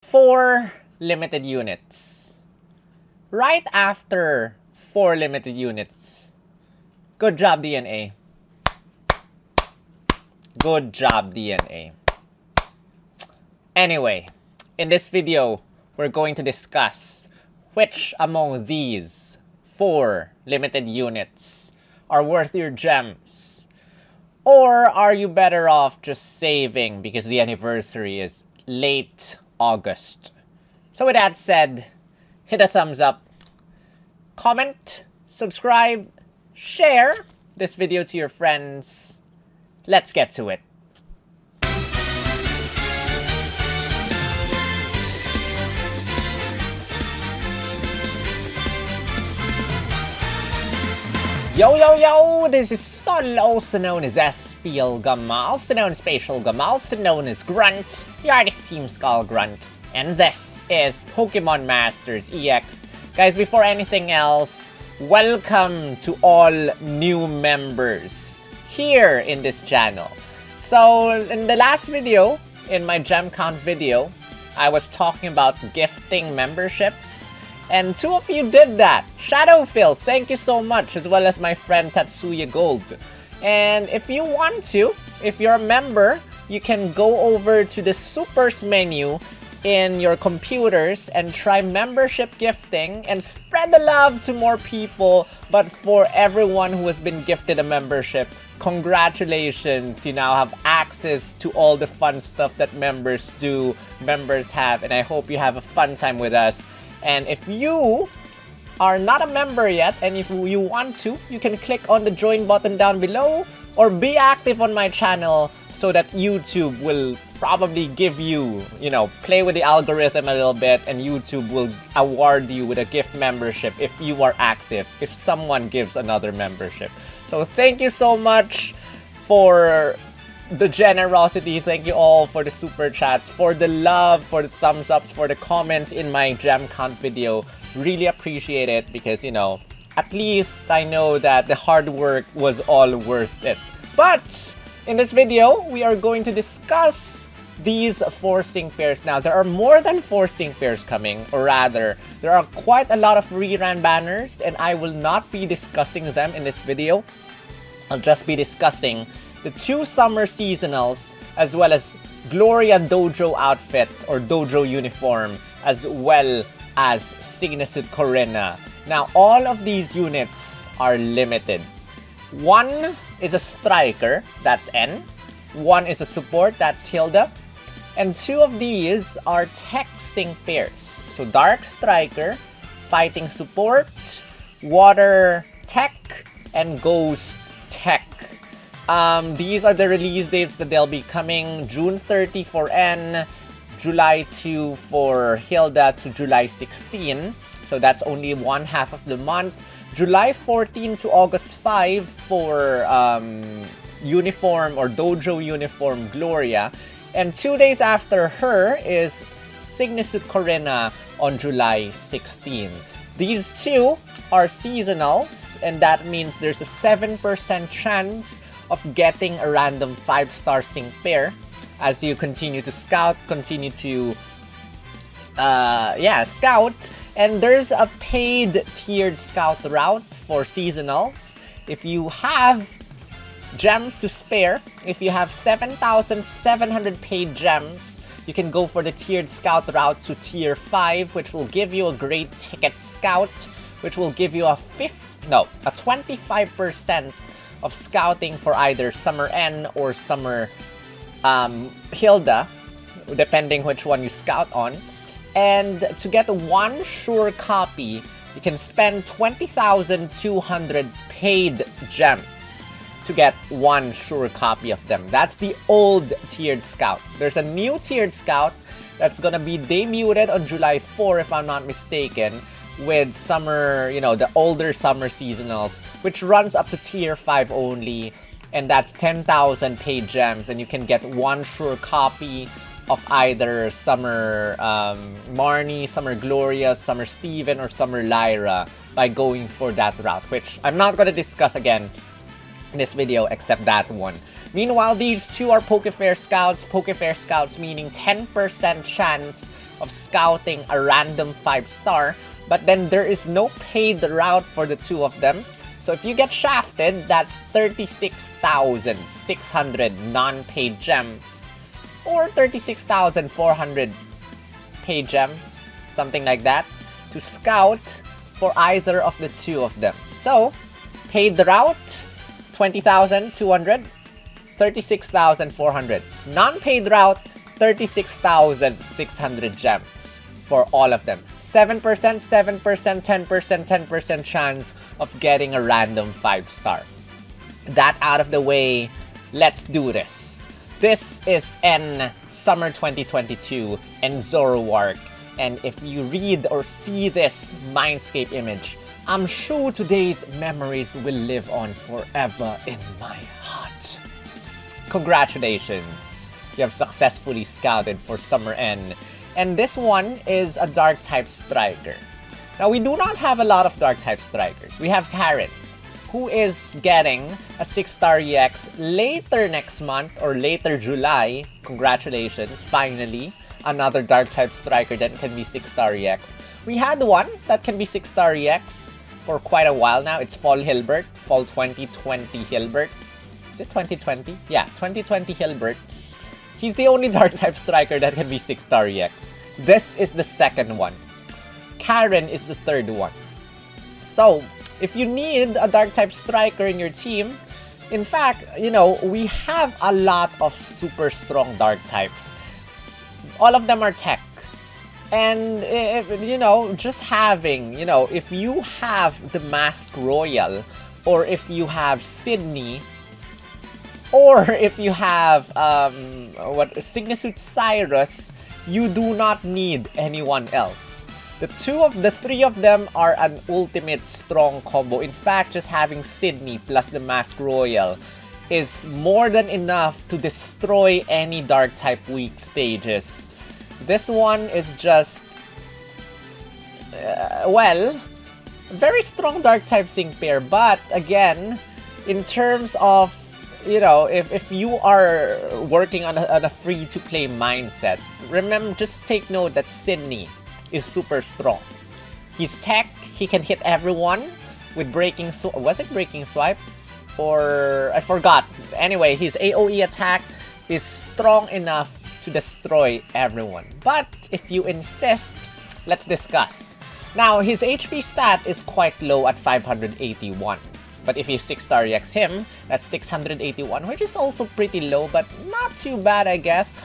4 limited units. Right after 4 limited units. Good job, DNA. Good job, DNA. Anyway, in this video, we're going to discuss which among these 4 limited units are worth your gems. Or are you better off just saving because the anniversary is late August? So with that said, hit a thumbs up, comment, subscribe, share this video to your friends. Let's get to it. Yo, yo, yo! This is Sol, also known as Absol-utely, also known as Spatial Gum, also known as Grunt, the artist Team Skull Grunt, and this is Pokemon Masters EX. Guys, before anything else, welcome to all new members here in this channel. So, in the last video, in my gem count video, I was talking about gifting memberships. And 2 of you did that. Shadowphil, thank you so much, as well as my friend Tatsuya Gold. And if you want to, if you're a member, you can go over to the Supers menu in your computers and try membership gifting and spread the love to more people. But for everyone who has been gifted a membership, congratulations, you now have access to all the fun stuff that members have, and I hope you have a fun time with us. And if you are not a member yet, and if you want to, you can click on the join button down below or be active on my channel so that YouTube will probably give you, play with the algorithm a little bit, and YouTube will award you with a gift membership if you are active, if someone gives another membership. So thank you so much for the generosity. Thank you all for the super chats, for the love, for the thumbs ups, for the comments in my gem count video. Really appreciate it because, at least I know that the hard work was all worth it. But in this video, we are going to discuss these 4 sync pairs. Now, there are more than 4 sync pairs coming, or rather, there are quite a lot of rerun banners, and I will not be discussing them in this video. I'll just be discussing the 2 summer seasonals, as well as Gloria Dojo outfit or Dojo uniform, as well as Sygna suit Korrina. Now, all of these units are limited. 1 is a striker, that's N. 1 is a support, that's Hilda. And 2 of these are tech sync pairs. So Dark Striker, Fighting Support, Water Tech, and Ghost Tech. These are the release dates that they'll be coming. June 30 for N, July 2 for Hilda to July 16. So that's only 1/2 of the month. July 14 to August 5 for uniform or Dojo uniform Gloria. And 2 days after her is Sygna suit Korrina on July 16. These 2 are seasonals, and that means there's a 7% chance of getting a random 5-star sync pair as you continue to scout, scout. And there's a paid tiered scout route for seasonals. If you have gems to spare, if you have 7,700 paid gems, you can go for the tiered scout route to tier 5, which will give you a great ticket scout, which will give you a 25% of scouting for either Summer N or Summer Hilda, depending which one you scout on. And to get 1 sure copy, you can spend 20,200 paid gems to get 1 sure copy of them. That's the old tiered scout. There's a new tiered scout that's gonna be debuted on July 4 if I'm not mistaken, with summer, the older summer seasonals, which runs up to tier 5 only, and that's 10,000 paid gems, and you can get 1 sure copy of either Summer Marnie, Summer Gloria, Summer Steven, or Summer Lyra by going for that route, which I'm not going to discuss again in this video except that one. Meanwhile, these 2 are Pokefair Scouts. Pokefair Scouts meaning 10% chance of scouting a random 5-star, but then there is no paid route for the two of them. So if you get shafted, that's 36,600 non-paid gems or 36,400 paid gems, something like that, to scout for either of the two of them. So paid route, 20,200, 36,400. Non-paid route, 36,600 gems for all of them. 7%, 7%, 10%, 10% chance of getting a random 5-star. That out of the way, let's do this. This is in Summer 2022 in ZOROARK. And if you read or see this Mindscape image, I'm sure today's memories will live on forever in my heart. Congratulations! You have successfully scouted for Summer N. And this one is a Dark type striker. Now we do not have a lot of Dark type strikers. We have Karen, who is getting a 6-star EX later next month or later July. Congratulations, finally. Another Dark type striker that can be 6-star EX. We had one that can be 6-star EX for quite a while now. It's Fall Hilbert, Fall 2020 Hilbert. Is it 2020? Yeah, 2020 Hilbert. He's the only Dark type striker that can be 6-star EX. This is the second one. Karen is the third one. So, if you need a Dark type striker in your team, in fact, you know, we have a lot of super strong Dark types. All of them are tech. And, you know, just having, you know, if you have the Mask Royal, or if you have Sydney, or if you have Sygna Suit Cyrus, you do not need anyone else. The three of them are an ultimate strong combo. In fact, just having Sydney plus the Mask Royal is more than enough to destroy any Dark type weak stages. This one is just, well, very strong Dark type sync pair, but again, in terms of, you know, if you are working on a free-to-play mindset, remember, just take note that Sydney is super strong. He's tech, he can hit everyone with breaking was it breaking swipe? Or I forgot. Anyway, his AoE attack is strong enough to destroy everyone. But if you insist, let's discuss. Now, his HP stat is quite low at 581. But if you 6-star EX him, that's 681, which is also pretty low, but not too bad, I guess.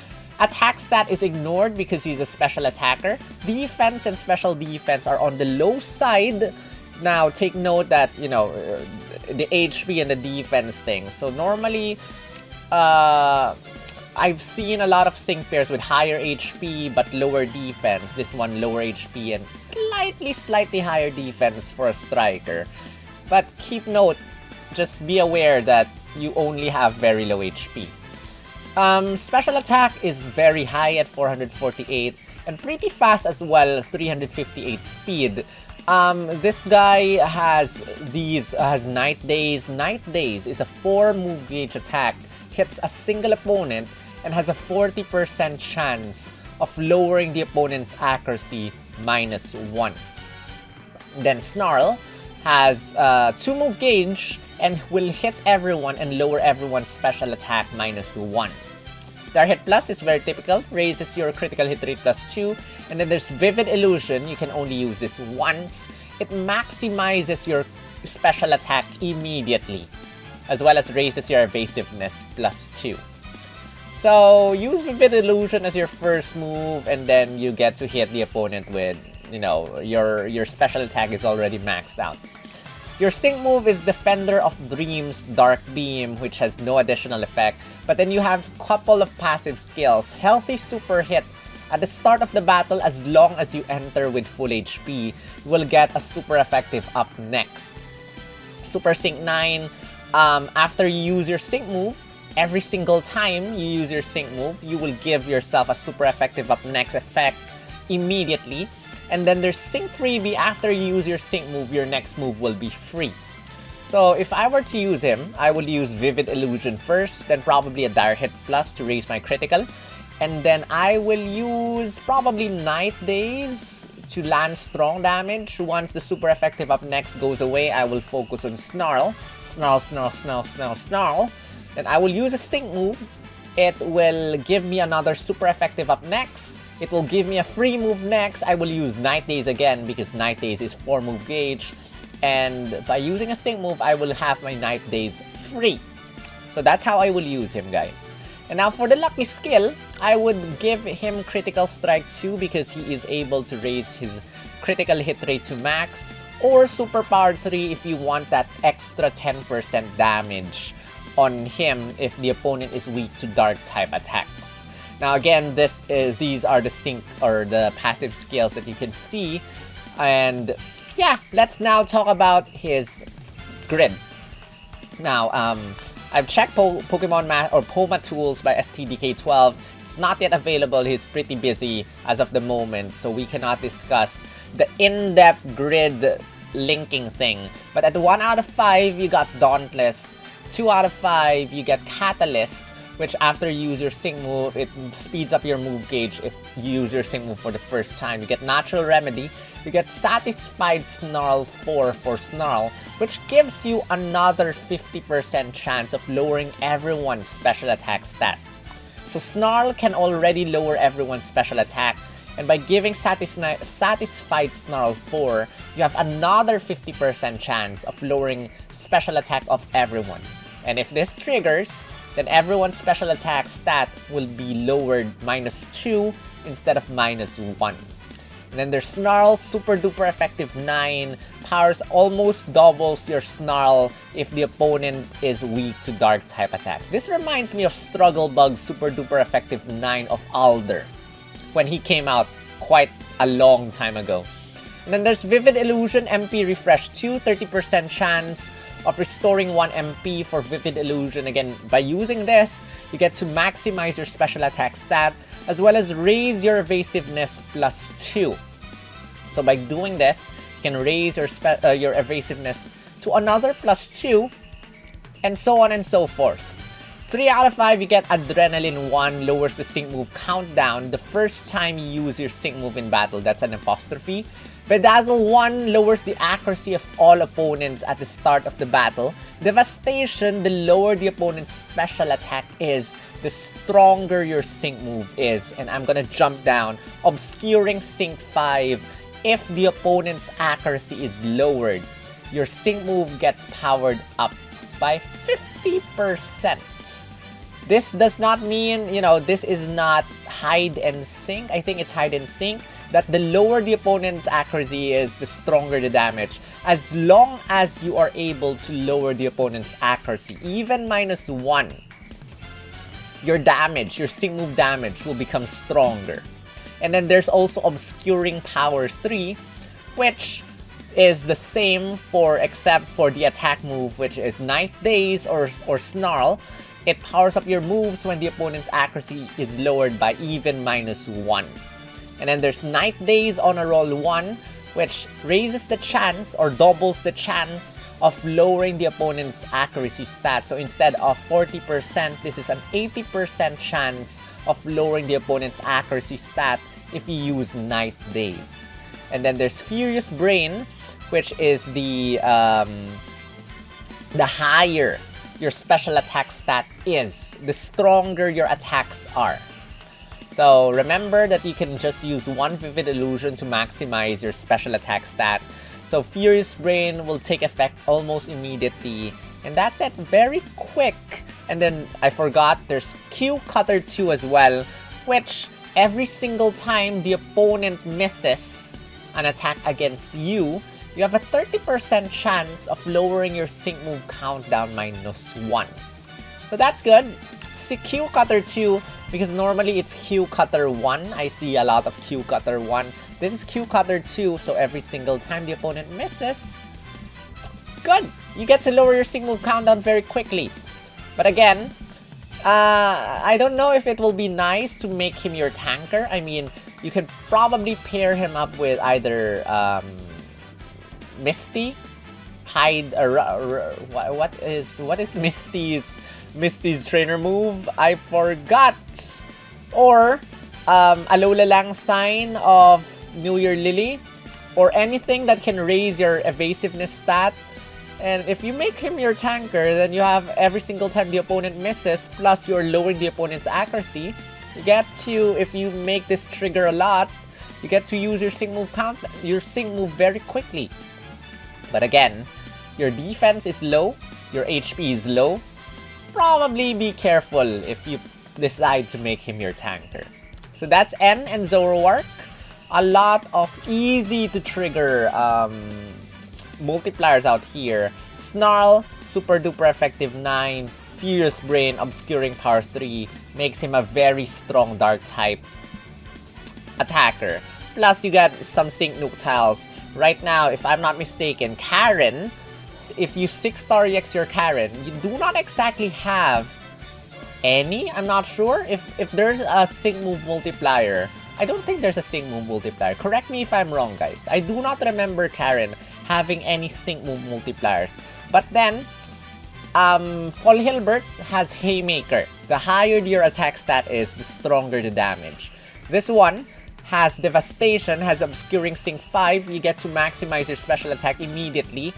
Attack stat is ignored because he's a special attacker. Defense and special defense are on the low side. Now, take note that, you know, the HP and the defense thing. So normally, I've seen a lot of sync pairs with higher HP but lower defense. This one, lower HP and slightly higher defense for a striker. But keep note, just be aware that you only have very low HP. Special attack is very high at 448 and pretty fast as well, 358 speed. This guy has Night Daze. Night Daze is a 4-move gauge attack, hits a single opponent, and has a 40% chance of lowering the opponent's accuracy -1. Then Snarl has 2-move gauge and will hit everyone and lower everyone's special attack -1. Their hit plus is very typical, raises your critical hit rate +2, and then there's Vivid Illusion. You can only use this once. It maximizes your special attack immediately, as well as raises your evasiveness +2. So use Vivid Illusion as your first move, and then you get to hit the opponent with, you know, your special attack is already maxed out. Your sync move is Defender of Dreams Dark Beam, which has no additional effect. But then you have a couple of passive skills. Healthy Super Hit. At the start of the battle, as long as you enter with full HP, you will get a super effective up next. Super Sync 9. After you use your sync move, every single time you use your sync move, you will give yourself a super effective up next effect immediately. And then there's Sync Freebie. After you use your sync move, your next move will be free. So if I were to use him, I will use Vivid Illusion first, then probably a Dire Hit Plus to raise my critical. And then I will use probably Night Days to land strong damage. Once the super effective up next goes away, I will focus on Snarl. Snarl, snarl, snarl, snarl, snarl. Then I will use a sync move. It will give me another super effective up next. It will give me a free move next. I will use Night Days again because Night Days is 4 move gauge. And by using a sync move, I will have my Night Days free. So that's how I will use him, guys. And now for the lucky skill, I would give him Critical Strike 2 because he is able to raise his critical hit rate to max. Or Superpower 3 if you want that extra 10% damage on him if the opponent is weak to dark type attacks. Now again, these are the sync or the passive skills that you can see. And yeah, let's now talk about his grid. Now, I've checked Pokemon Math or Poma Tools by STDK12. It's not yet available. He's pretty busy as of the moment, so we cannot discuss the in-depth grid linking thing. But at 1 out of 5, you got Dauntless. 2 out of 5, you get Catalyst, which after you use your sync move, it speeds up your move gauge if you use your sync move for the first time. You get Natural Remedy. You get Satisfied Snarl 4 for Snarl, which gives you another 50% chance of lowering everyone's special attack stat. So Snarl can already lower everyone's special attack, and by giving Satisfied Snarl 4, you have another 50% chance of lowering special attack of everyone. And if this triggers, then everyone's special attack stat will be lowered -2 instead of -1. And then there's Snarl, super duper effective 9, powers almost doubles your Snarl if the opponent is weak to dark type attacks. This reminds me of Struggle Bug's super duper effective 9 of Alder when he came out quite a long time ago. And then there's Vivid Illusion, MP Refresh 2, 30% chance of restoring 1 MP for Vivid Illusion. Again, by using this, you get to maximize your special attack stat as well as raise your evasiveness +2. So by doing this, you can raise your evasiveness to another +2 and so on and so forth. 3 out of 5, you get Adrenaline 1, lowers the sync move countdown the first time you use your sync move in battle. That's an apostrophe. Bedazzle 1 lowers the accuracy of all opponents at the start of the battle. Devastation, the lower the opponent's special attack is, the stronger your sync move is. And I'm gonna jump down. Obscuring Sync 5, if the opponent's accuracy is lowered, your sync move gets powered up by 50%. This does not mean, this is not hide and sync. I think it's hide and sync. That the lower the opponent's accuracy is, the stronger the damage. As long as you are able to lower the opponent's accuracy, even -1, your damage, your sync move damage will become stronger. And then there's also Obscuring Power 3, which is the same except for the attack move, which is Night Days or Snarl. It powers up your moves when the opponent's accuracy is lowered by even -1. And then there's Night Days on a roll 1, which raises the chance or doubles the chance of lowering the opponent's accuracy stat. So instead of 40%, this is an 80% chance of lowering the opponent's accuracy stat if you use Night Days. And then there's Furious Brain, which is the higher your special attack stat is, the stronger your attacks are. So remember that you can just use 1 Vivid Illusion to maximize your special attack stat. So Furious Brain will take effect almost immediately. And that's it, very quick. And then I forgot, there's Q Cutter 2 as well, which every single time the opponent misses an attack against you, you have a 30% chance of lowering your sync move countdown -1. So that's good. See Q Cutter 2, because normally it's Q Cutter 1. I see a lot of Q Cutter 1. This is Q Cutter 2, so every single time the opponent misses, good! You get to lower your sync move countdown very quickly. But again, I don't know if it will be nice to make him your tanker. I mean, you could probably pair him up with either Misty, Hide, what is Misty's trainer move? I forgot. Or Alola Lang sign of New Year Lily, or anything that can raise your evasiveness stat. And if you make him your tanker, then you have every single time the opponent misses, plus you're lowering the opponent's accuracy. You get to, if you make this trigger a lot, you get to use your sync move very quickly. But again, your defense is low, your HP is low. Probably be careful if you decide to make him your tanker. So that's N and ZOROARK. A lot of easy to trigger multipliers out here. Snarl, super duper effective 9. Furious Brain, obscuring power 3. Makes him a very strong dark type attacker. Plus you got some sync nuke tiles. Right now, if I'm not mistaken, Karen, if you 6-star EX your Karen, you do not exactly have any. I'm not sure if there's a sync move multiplier. I don't think there's a sync move multiplier. Correct me if I'm wrong, guys. I do not remember Karen having any sync move multipliers. But then, Fall Hilbert has Haymaker. The higher your attack stat is, the stronger the damage. This one has Devastation, has Obscuring Sync 5. You get to maximize your special attack immediately.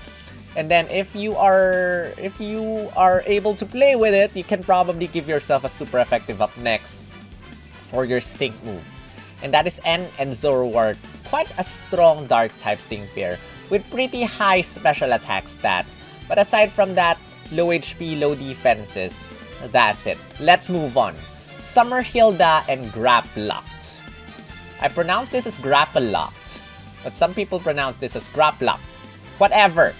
And then if you are able to play with it, you can probably give yourself a super effective up next for your sync move. And that is N and ZOROARK. Quite a strong dark type sync pair with pretty high special attack stat. But aside from that, low HP, low defenses. That's it. Let's move on. Summer Hilda and Graplocked. I pronounce this as Grapple-locked, but some people pronounce this as Graplocked. Whatever.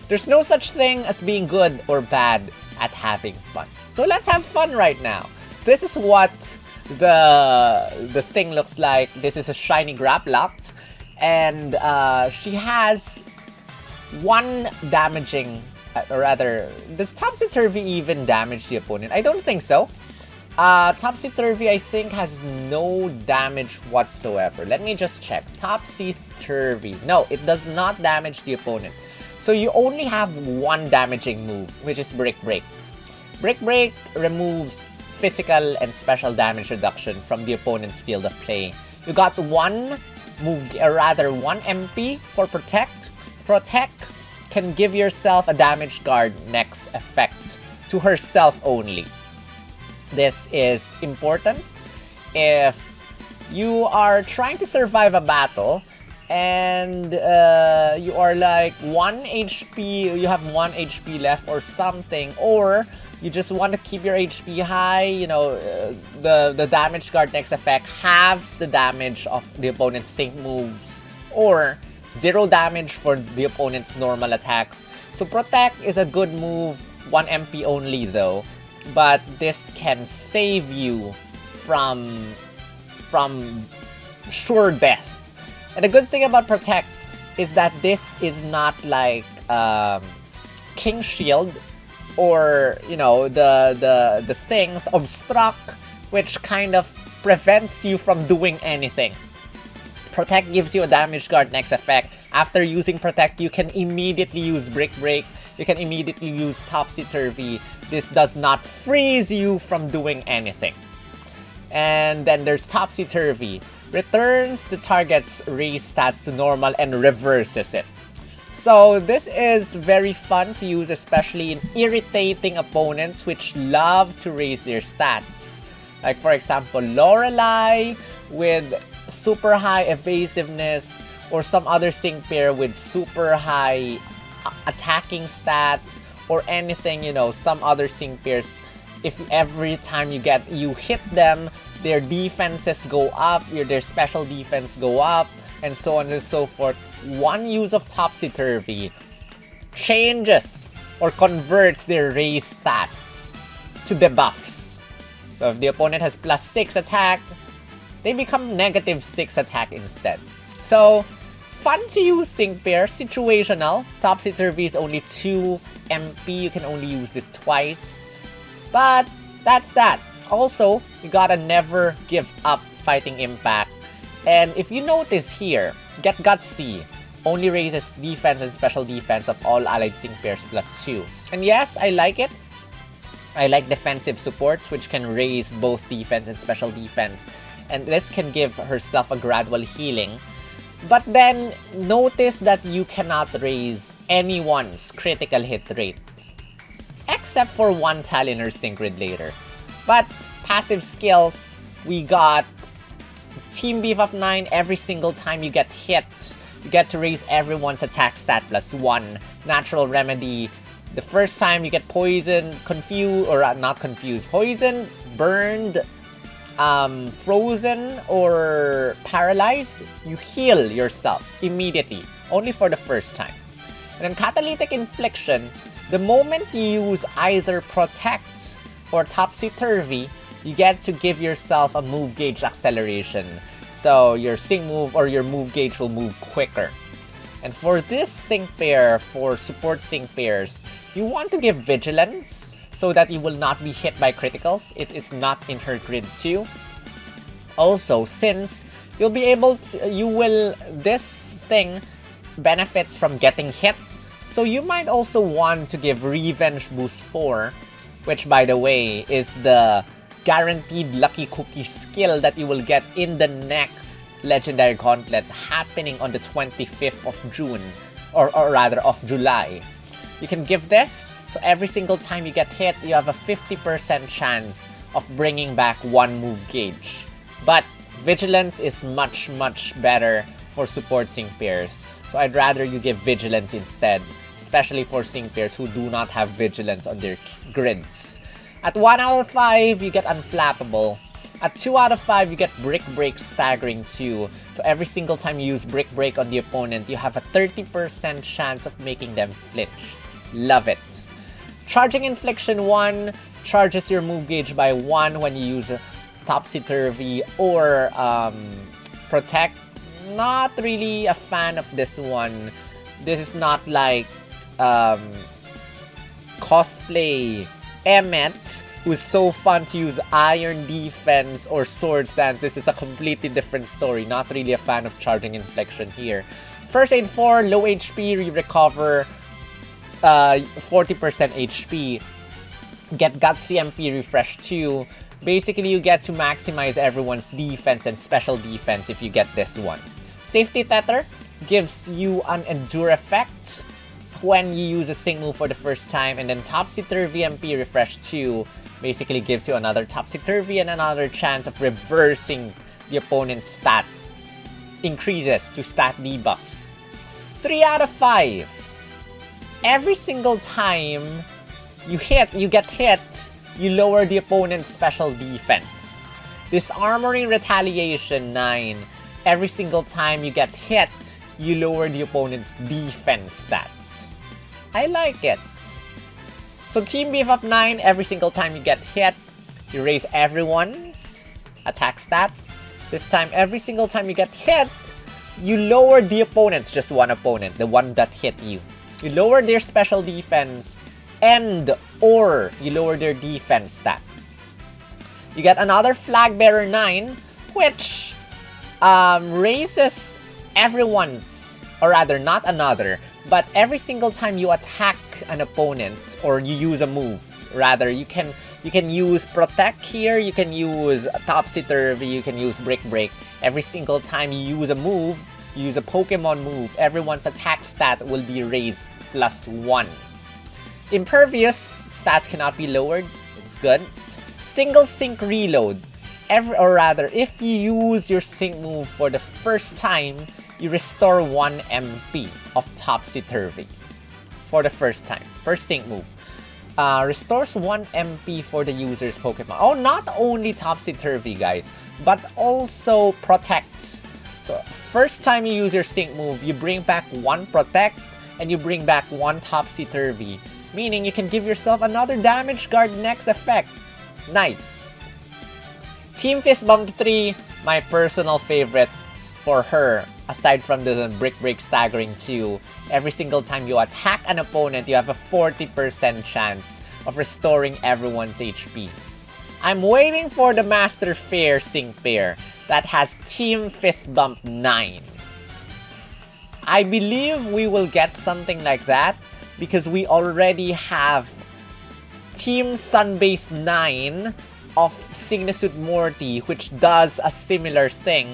There's no such thing as being good or bad at having fun. So let's have fun right now. This is what the thing looks like. This is a shiny Graplocked, and she has one damaging, or rather, does Topsy-Turvy even damage the opponent? I don't think so. Topsy-Turvy, I think, has no damage whatsoever. Let me just check. Topsy-Turvy. No, it does not damage the opponent. So you only have one damaging move, which is Brick Break. Brick Break removes physical and special damage reduction from the opponent's field of play. You got one move, or rather one MP for Protect. Protect can give yourself a damage guard next effect to herself only. This is important if you are trying to survive a battle and you are like 1 HP, you have 1 HP left or something, or you just want to keep your HP high. You know, the damage guard next effect halves the damage of the opponent's sync moves, or 0 damage for the opponent's normal attacks. So Protect is a good move, 1 MP only though, but this can save you from sure death. And the good thing about Protect is that this is not like King Shield, or you know, the things Obstruct, which kind of prevents you from doing anything. Protect gives you a damage guard next effect. After using Protect, you can immediately use Brick Break. You can immediately use Topsy-Turvy. This does not freeze you from doing anything. And then there's Topsy-Turvy. Returns the target's raise stats to normal and reverses it. So this is very fun to use, especially in irritating opponents which love to raise their stats. Like for example, Lorelei with super high evasiveness, or some other sync pair with super high attacking stats, or anything, you know, some other sync pairs. If every time you hit them, their defenses go up, their special defense go up, and so on and so forth. One use of Topsy-Turvy changes or converts their raise stats to debuffs. So if the opponent has +6 attack, they become -6 attack instead. So fun to use sync pair, situational. Topsy-Turvy is only 2 MP, you can only use this twice. But that's that. Also, you gotta never give up fighting impact. And if you notice here, Get Gutsy only raises defense and special defense of all allied sync pairs +2. And yes, I like it. I like defensive supports, which can raise both defense and special defense, and this can give herself a gradual healing. But then, notice that you cannot raise anyone's critical hit rate, except for one Talon or Synchrid later. But passive skills, we got Team Beef Up 9. Every single time you get hit, you get to raise everyone's attack stat +1. Natural Remedy, the first time you get poisoned, confused, or not confused, poisoned, burned, frozen, or paralyzed, you heal yourself immediately, only for the first time. And then Catalytic Infliction, the moment you use either Protect or Topsy-Turvy, you get to give yourself a move gauge acceleration. So your sync move or your move gauge will move quicker. And for this sync pair, for support sync pairs, you want to give Vigilance so that you will not be hit by criticals. It is not in her grid too. Also, since you'll be able to, this thing benefits from getting hit. So you might also want to give Revenge Boost 4, which by the way is the guaranteed Lucky Cookie skill that you will get in the next Legendary Gauntlet happening on the 25th of June, or rather of July. You can give this, so every single time you get hit, you have a 50% chance of bringing back one move gauge. But Vigilance is much better for support sync pairs, so I'd rather you give Vigilance instead, especially for sync pairs who do not have Vigilance on their grids. At 1 out of 5, you get Unflappable. At 2 out of 5, you get Brick Break Staggering 2. So every single time you use Brick Break on the opponent, you have a 30% chance of making them flinch. Love it. Charging Infliction 1 charges your move gauge by 1 when you use Topsy-Turvy or Protect. Not really a fan of this one. This is not like cosplay Emmet, who's so fun to use Iron Defense or Sword Stance. This is a completely different story. Not really a fan of Charging Inflection here. First Aid 4, low HP, you recover 40% HP. Get Gutsy MP Refresh 2. Basically, you get to maximize everyone's defense and special defense if you get this one. Safety Tether gives you an Endure effect when you use a sync move for the first time, and then Topsy-Turvy MP Refresh 2 basically gives you another Topsy-Turvy and another chance of reversing the opponent's stat increases to stat debuffs. 3 out of 5. Every single time you get hit, you lower the opponent's special defense. Disarmoring Retaliation 9. Every single time you get hit, you lower the opponent's defense stat. I like it. So Team Beef Up 9, every single time you get hit, you raise everyone's attack stat. This time, every single time you get hit, you lower the opponent's, just one opponent, the one that hit you. You lower their special defense and or you lower their defense stat. You get another Flag Bearer 9, which raises everyone's, or rather not another, but every single time you attack an opponent or you use a move, rather you can use Protect here, you can use Topsy-Turvy, you can use Brick Break. Every single time you use a move, you use a Pokemon move, everyone's attack stat will be raised +1. Impervious stats cannot be lowered. It's good. Single sync reload. If you use your sync move for the first time, you restore 1 MP of Topsy-Turvy. For the first time. First sync move. Restores 1 MP for the user's Pokemon. Oh, not only Topsy-Turvy, guys, but also Protect. So, first time you use your sync move, you bring back 1 Protect and you bring back 1 Topsy-Turvy. Meaning you can give yourself another Damage Guard next effect. Nice. Team Fist Bump 3, my personal favorite for her. Aside from the Brick Break Staggering 2, every single time you attack an opponent, you have a 40% chance of restoring everyone's HP. I'm waiting for the Master Fair sync pair that has Team Fist Bump 9. I believe we will get something like that because we already have Team Sunbathe 9 of Sygna Suit Morty, which does a similar thing,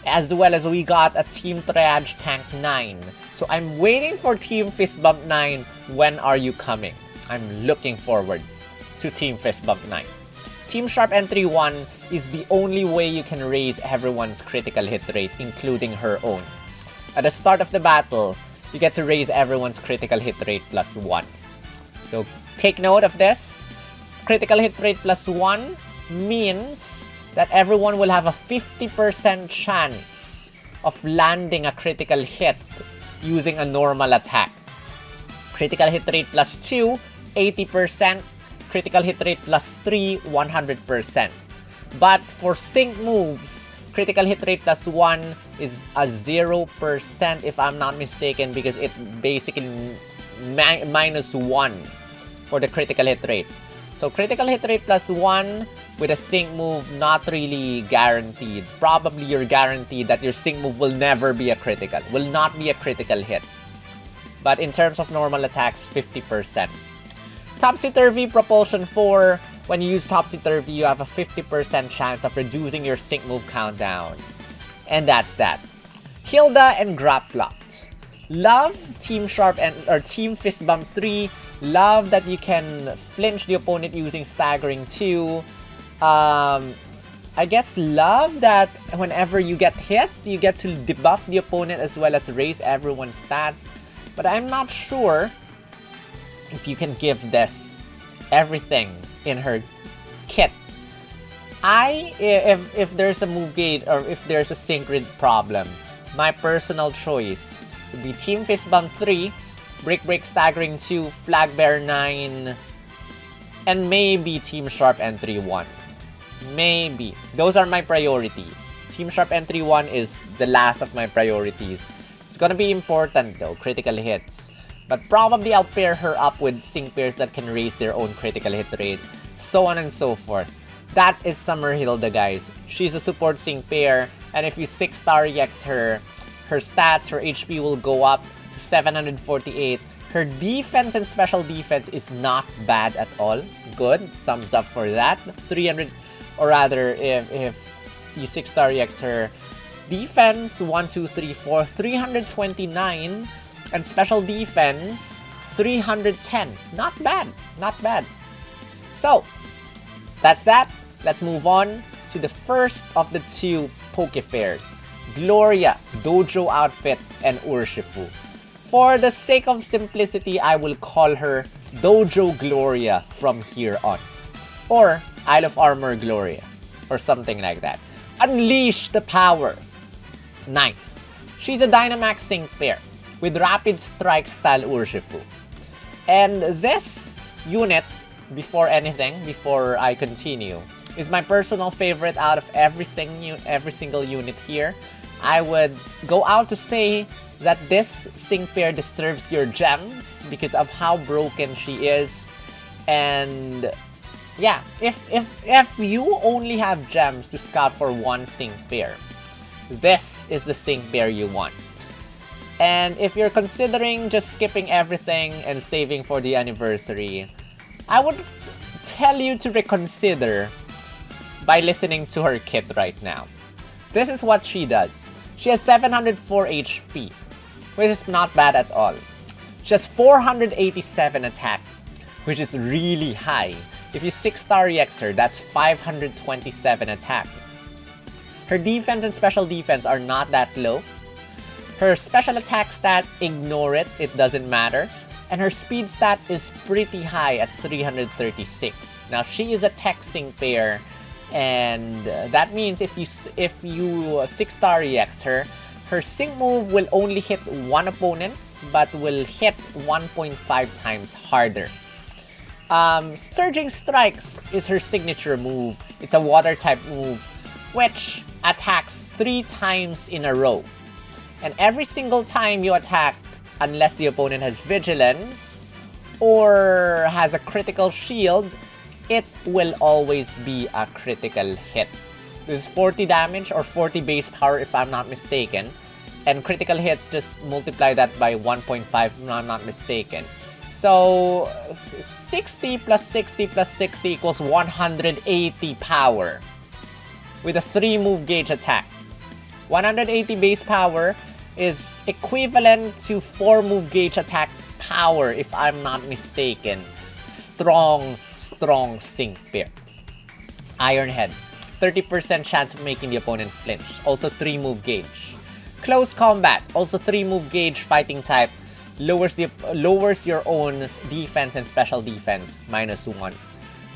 as well as we got a Team Triage Tank 9. So I'm waiting for Team Fist Bump 9. When are you coming? I'm looking forward to Team Fist Bump 9. Team Sharp Entry 1 is the only way you can raise everyone's critical hit rate, including her own. At the start of the battle, you get to raise everyone's critical hit rate +1. So take note of this. Critical hit rate +1 means that everyone will have a 50% chance of landing a critical hit using a normal attack. Critical hit rate +2, 80%. Critical hit rate +3, 100%. But for sync moves, critical hit rate +1 is a 0% if I'm not mistaken, because it basically -1 for the critical hit rate. So critical hit rate +1 with a sync move, not really guaranteed. Probably you're guaranteed that your sync move will never be a critical, will not be a critical hit. But in terms of normal attacks, 50%. Topsy-Turvy Propulsion 4. When you use Topsy-Turvy, you have a 50% chance of reducing your sync move countdown. And that's that. Hilda and Graplot. Love Team Sharp or Team Fist Bump 3. Love that you can flinch the opponent using Staggering 2. I guess love that whenever you get hit, you get to debuff the opponent as well as raise everyone's stats. But I'm not sure if you can give this everything in her kit. If there's a move gate or if there's a sync grid problem, my personal choice would be Team Fist Bump 3, Break Staggering 2, Flag Bear 9, and maybe Team Sharp Entry 1. Maybe. Those are my priorities. Team Sharp Entry 1 is the last of my priorities. It's gonna be important though, critical hits. But probably I'll pair her up with sync pairs that can raise their own critical hit rate, so on and so forth. That is Summer Hilda, guys. She's a support sync pair, and if you 6-star EX her, her stats, her HP will go up to 748. Her defense and special defense is not bad at all. Good, thumbs up for that. 300, or rather, if you 6-star EX her, defense 1, 2, 3, 4, 329. And special defense, 310. Not bad. Not bad. So, that's that. Let's move on to the first of the two Poke Fairs. Gloria, Dojo outfit, and Urshifu. For the sake of simplicity, I will call her Dojo Gloria from here on. Or Isle of Armor Gloria. Or something like that. Unleash the power. Nice. She's a Dynamax sync pair with Rapid Strike style Urshifu. And this unit, before I continue, is my personal favorite out of every single unit here. I would go out to say that this sync pair deserves your gems because of how broken she is. And yeah, if you only have gems to scout for one sync pair, this is the sync pair you want. And if you're considering just skipping everything and saving for the anniversary, I would tell you to reconsider by listening to her kit right now. This is what she does. She has 704 HP, which is not bad at all. She has 487 attack, which is really high. If you 6-star EX her, that's 527 attack. Her defense and special defense are not that low. Her special attack stat, ignore it, it doesn't matter. And her speed stat is pretty high at 336. Now, she is a tech sync pair, and that means if you 6-star EX her, her sync move will only hit one opponent, but will hit 1.5 times harder. Surging Strikes is her signature move. It's a water type move, which attacks 3 times in a row. And every single time you attack, unless the opponent has Vigilance or has a critical shield, it will always be a critical hit. This is 40 damage or 40 base power if I'm not mistaken. And critical hits, just multiply that by 1.5 if I'm not mistaken. So 60 plus 60 plus 60 equals 180 power with a 3 move gauge attack. 180 base power is equivalent to 4 move gauge attack power if I'm not mistaken. Strong sync pair. Iron Head, 30% chance of making the opponent flinch. Also 3 move gauge. Close Combat, also 3 move gauge fighting type. Lowers your own defense and special defense, -1.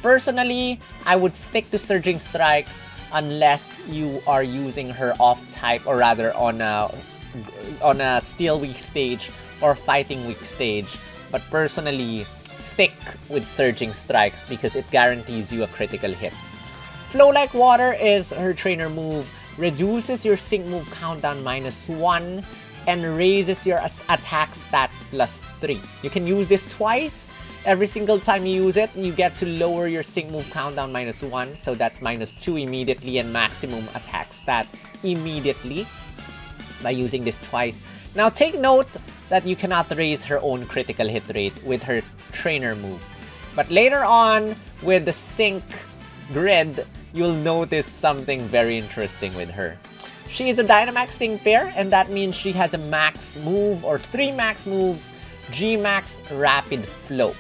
Personally, I would stick to Surging Strikes unless you are using her off type, or rather on a Steel Weak stage or Fighting Weak stage. But personally, stick with Surging Strikes because it guarantees you a critical hit. Flow Like Water is her trainer move, reduces your sync move countdown -1 and raises your attack stat +3. You can use this twice. Every single time you use it, you get to lower your sync move countdown -1, so that's -2 immediately, and maximum attack stat immediately by using this twice. Now take note that you cannot raise her own critical hit rate with her trainer move. But later on, with the sync grid, you'll notice something very interesting with her. She is a Dynamax sync pair, and that means she has a max move or 3 max moves, G-Max Rapid Flow.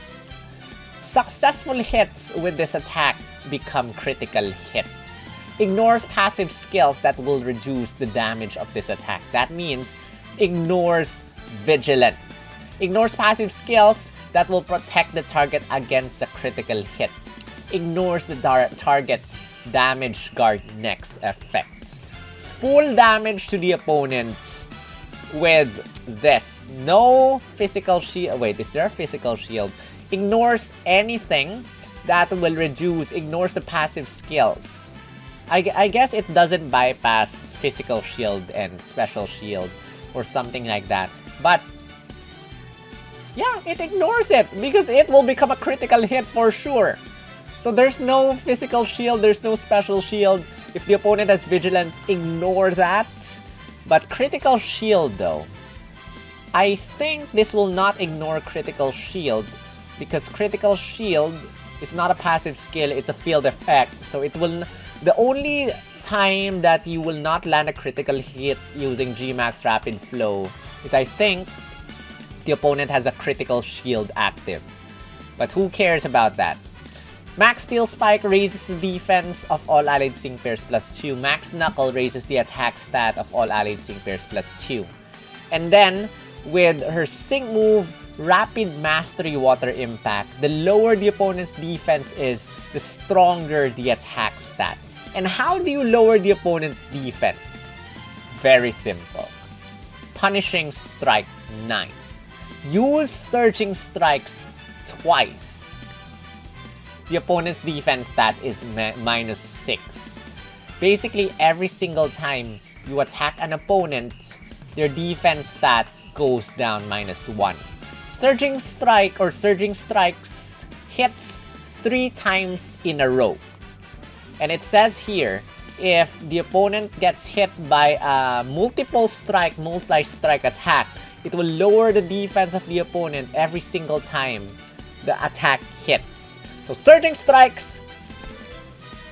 Successful hits with this attack become critical hits. Ignores passive skills that will reduce the damage of this attack. That means ignores Vigilance. Ignores passive skills that will protect the target against a critical hit. Ignores the target's damage guard next effect. Full damage to the opponent with this. No physical shield. Wait, is there a physical shield? Ignores anything that will reduce. Ignores the passive skills. I guess it doesn't bypass physical shield and special shield or something like that. But yeah, it ignores it because it will become a critical hit for sure. So there's no physical shield, there's no special shield. If the opponent has Vigilance, ignore that. But critical shield though, I think this will not ignore critical shield because critical shield is not a passive skill, it's a field effect. So it will, the only time that you will not land a critical hit using G-Max Rapid Flow is, I think, if the opponent has a critical shield active. But who cares about that? Max Steel Spike raises the defense of all allied sync pairs +2. Max Knuckle raises the attack stat of all allied sync pairs +2. And then, with her sync move, Rapid Mastery Water Impact, the lower the opponent's defense is, the stronger the attack stat. And how do you lower the opponent's defense? Very simple. Punishing Strike 9. Use Surging Strikes twice. The opponent's defense stat is -6. Basically, every single time you attack an opponent, their defense stat goes down -1. Surging Strike or Surging Strikes hits 3 times in a row. And it says here, if the opponent gets hit by a multi-strike attack, it will lower the defense of the opponent every single time the attack hits. So Surging Strikes,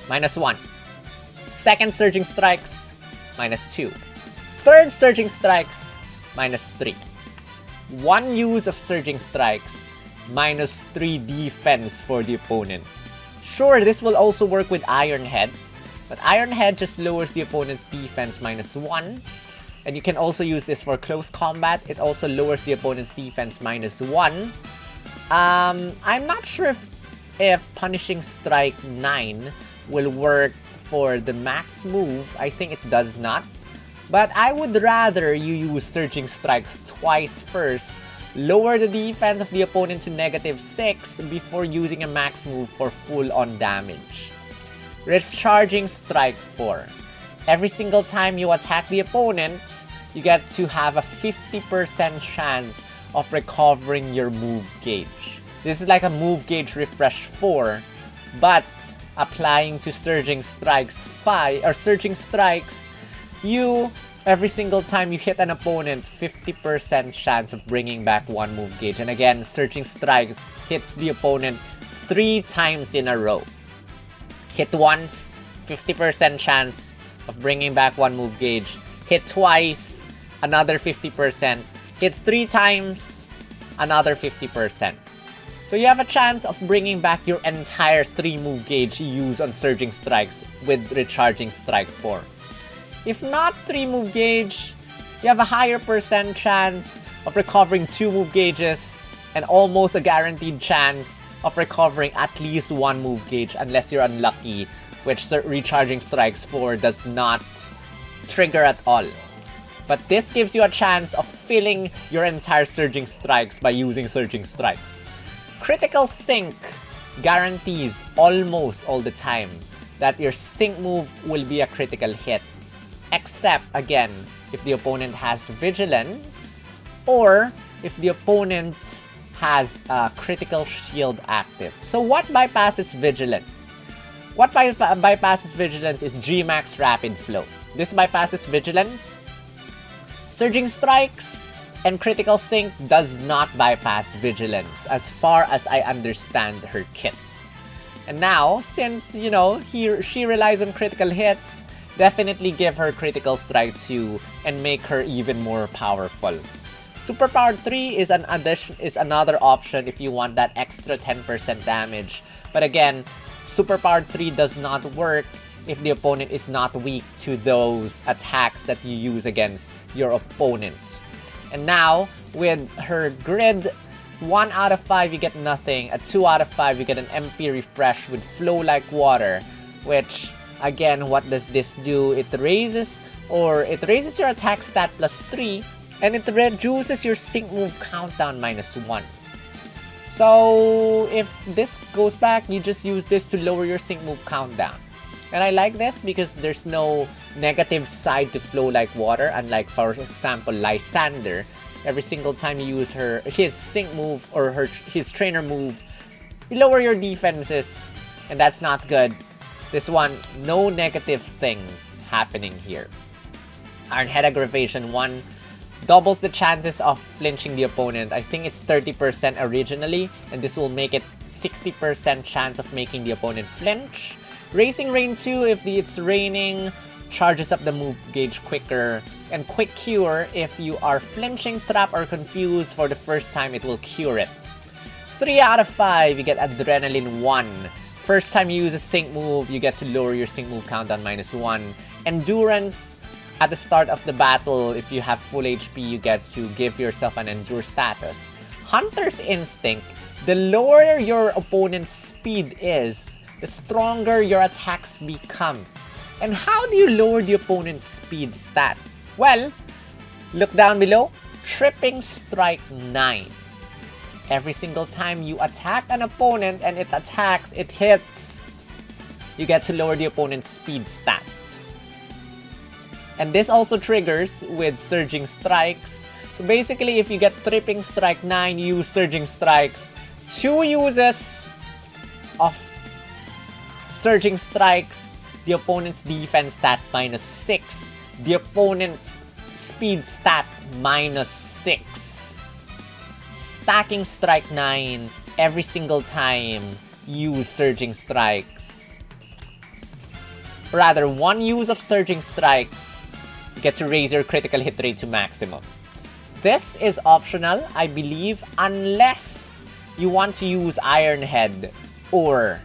-1. Second Surging Strikes, -2. Third Surging Strikes, -3. One use of Surging Strikes, -3 defense for the opponent. Sure, this will also work with Iron Head, but Iron Head just lowers the opponent's defense -1. And you can also use this for close combat. It also lowers the opponent's defense -1. I'm not sure if Punishing Strike 9 will work for the max move. I think it does not. But I would rather you use Surging Strikes twice first, lower the defense of the opponent to -6 before using a max move for full-on damage. Discharging Strike 4. Every single time you attack the opponent, you get to have a 50% chance of recovering your move gauge. This is like a move gauge refresh 4, but applying to Surging Strikes 5 or Surging Strikes, you every single time you hit an opponent, 50% chance of bringing back 1 move gauge. And again, Surging Strikes hits the opponent 3 times in a row. Hit once, 50% chance of bringing back 1 move gauge. Hit twice, another 50%. Hit 3 times, another 50%. So you have a chance of bringing back your entire 3 move gauge you use on Surging Strikes with Recharging Strike 4. If not 3 move gauge, you have a higher percent chance of recovering 2 move gauges and almost a guaranteed chance of recovering at least 1 move gauge unless you're unlucky, which Recharging Strikes 4 does not trigger at all. But this gives you a chance of filling your entire Surging Strikes by using Surging Strikes. Critical Sync guarantees almost all the time that your sync move will be a critical hit. Except, again, if the opponent has Vigilance or if the opponent has a critical shield active. So what bypasses Vigilance? What bypasses Vigilance is G-Max Rapid Flow. This bypasses Vigilance. Surging Strikes and Critical Sync does not bypass Vigilance as far as I understand her kit. And now, since, you know, she relies on critical hits, definitely give her Critical Strike 2 and make her even more powerful. Superpowered 3 is another option if you want that extra 10% damage. But again, Superpowered 3 does not work if the opponent is not weak to those attacks that you use against your opponent. And now, with her grid, 1 out of 5 you get nothing, a 2 out of 5 you get an MP refresh with Flow Like Water, which, again, what does this do? It raises your attack stat plus 3, and it reduces your sync move countdown minus 1. So, if this goes back, you just use this to lower your sync move countdown. And I like this because there's no negative side to Flow Like Water, unlike, for example, Lysander. Every single time you use his sync move or his trainer move, you lower your defenses, and that's not good. This one, no negative things happening here. Iron Head Aggravation 1 doubles the chances of flinching the opponent. I think it's 30% originally, and this will make it 60% chance of making the opponent flinch. Racing Rain 2, if it's raining, charges up the move gauge quicker. And Quick Cure, if you are flinching, trapped, or confused for the first time, it will cure it. 3 out of 5, you get Adrenaline 1. First time you use a sync move, you get to lower your sync move countdown minus 1. Endurance, at the start of the battle, if you have full HP, you get to give yourself an Endure status. Hunter's Instinct, the lower your opponent's speed is, the stronger your attacks become. And how do you lower the opponent's speed stat? Well, look down below. Tripping Strike 9. Every single time you attack an opponent and it hits, you get to lower the opponent's speed stat. And this also triggers with Surging Strikes. So basically, if you get Tripping Strike 9, you use Surging Strikes. 2 uses of Surging Strikes, the opponent's defense stat minus 6. The opponent's speed stat minus 6. Stacking Strike 9 every single time you use Surging Strikes. Rather, 1 use of Surging Strikes, you get to raise your critical hit rate to maximum. This is optional, I believe, unless you want to use Iron Head or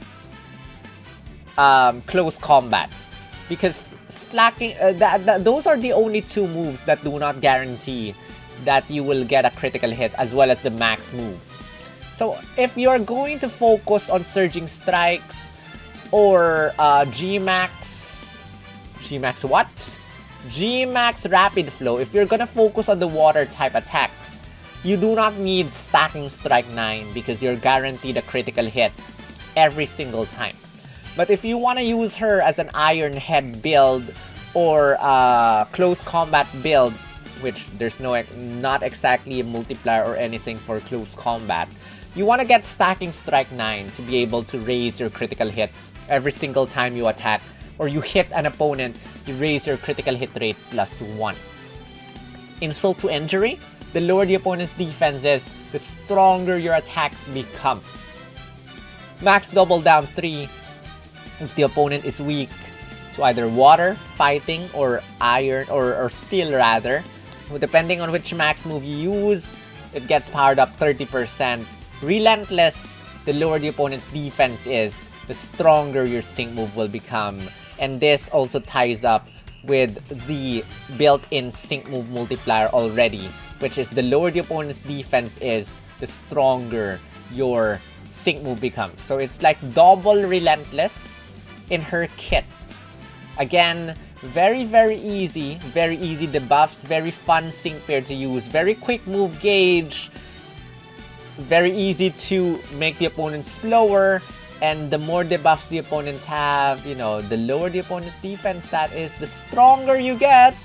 Close Combat. Because slacking, those are the only 2 moves that do not guarantee that you will get a critical hit, as well as the max move. So if you're going to focus on Surging Strikes or G-Max Rapid Flow, if you're gonna focus on the water type attacks, you do not need Stacking Strike 9 because you're guaranteed a critical hit every single time. But if you want to use her as an Iron Head build or Close Combat build, which there's not exactly a multiplier or anything for Close Combat, you want to get Stacking Strike 9 to be able to raise your critical hit every single time you attack or you hit an opponent, you raise your critical hit rate +1. Insult to injury, the lower the opponent's defense is, the stronger your attacks become. Max double down 3, if the opponent is weak to either water, fighting, or iron, or steel rather. Depending on which max move you use, it gets powered up 30%. Relentless, the lower the opponent's defense is, the stronger your sync move will become. And this also ties up with the built-in sync move multiplier already, which is the lower the opponent's defense is, the stronger your sync move becomes. So it's like double relentless in her kit. Again, very easy debuffs, very fun sync pair to use, very quick move gauge, very easy to make the opponent slower, and the more debuffs the opponents have, you know, the lower the opponent's defense stat is, the stronger you get,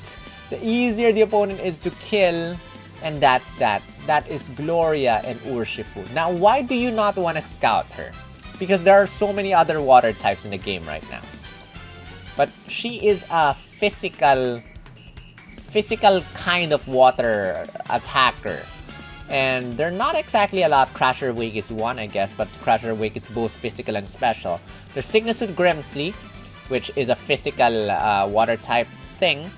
the easier the opponent is to kill, and that's that. That is Gloria and Urshifu. Now, why do you not want to scout her? Because there are so many other water types in the game right now. But she is a physical kind of water attacker. And they're not exactly a lot. Crasher Wake is one, I guess, but Crasher Wake is both physical and special. There's Sygna Suit Grimsly, which is a physical water type thing.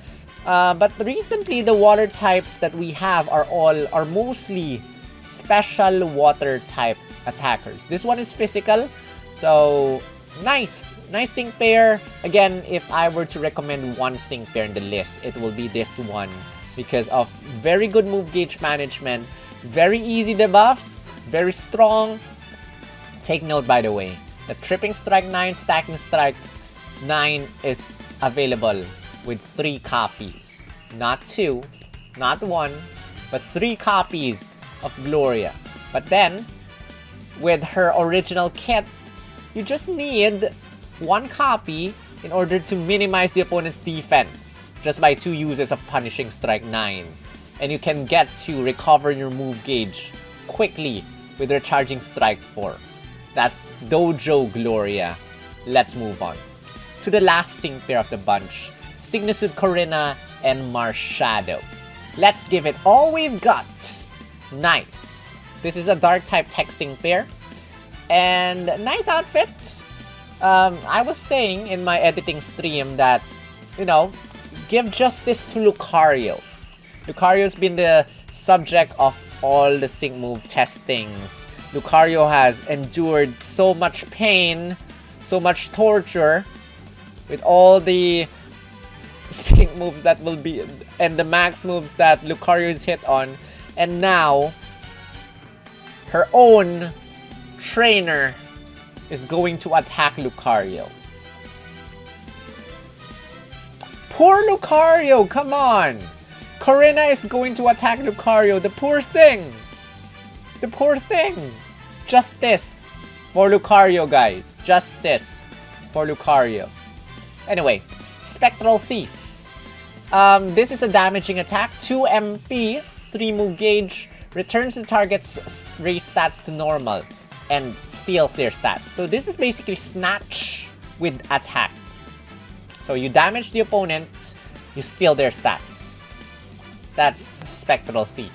But recently, the water types that we have are mostly special water type attackers. This one is physical, so nice sync pair. Again, if I were to recommend one sync pair in the list, it will be this one because of very good move gauge management, very easy debuffs, very strong. Take note, by the way, the Tripping Strike 9, Stacking Strike 9 is available with 3 copies. Not 2, not 1, but 3 copies of Gloria. But then, with her original kit, you just need 1 copy in order to minimize the opponent's defense just by 2 uses of Punishing Strike 9. And you can get to recover your move gauge quickly with Recharging Strike 4. That's Dojo Gloria. Let's move on to the last sync pair of the bunch, Sygna Suit Korrina and Marshadow. Let's give it all we've got. Nice. This is a dark type tech sync pair. And nice outfit. I was saying in my editing stream that, you know, give justice to Lucario. Lucario's been the subject of all the sync move testings. Lucario has endured so much pain, so much torture with all the sync moves that will be and the max moves that Lucario is hit on, and now her own trainer is going to attack Lucario. Poor Lucario, come on! Korrina is going to attack Lucario, the poor thing! The poor thing! Justice for Lucario, guys. Justice for Lucario. Anyway, Spectral Thief. This is a damaging attack. 2 MP, 3 move gauge, returns the target's raise stats to normal, and steals their stats. So this is basically Snatch with attack. So you damage the opponent, you steal their stats. That's Spectral Thief.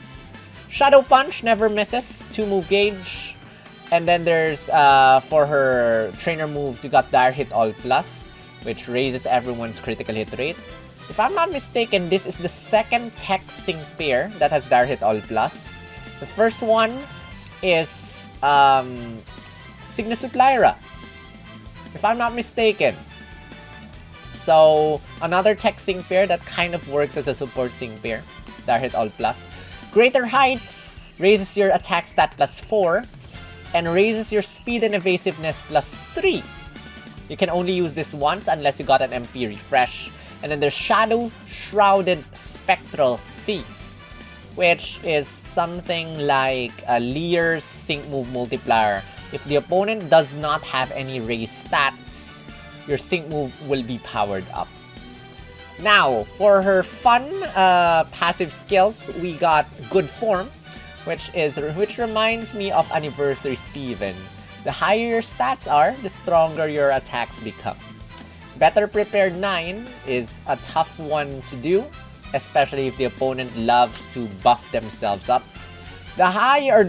Shadow Punch never misses, 2 move gauge. And then there's, for her trainer moves, you got Dire Hit All Plus, which raises everyone's critical hit rate. If I'm not mistaken, this is the second tech sync pair that has Dire Hit All Plus. The first one is Sygna Suit Lyra, if I'm not mistaken. So, another tech sync pair that kind of works as a support sync pair. Dire Hit All Plus. Greater Heights raises your attack stat +4 and raises your speed and evasiveness +3. You can only use this once unless you got an MP refresh. And then there's Shadow Shrouded Spectral Thief, which is something like a Lear's sync move multiplier. If the opponent does not have any raise stats, your sync move will be powered up. Now, for her fun passive skills, we got Good Form, which reminds me of Anniversary Steven. The higher your stats are, the stronger your attacks become. Better Prepared 9 is a tough one to do, especially if the opponent loves to buff themselves up. The higher,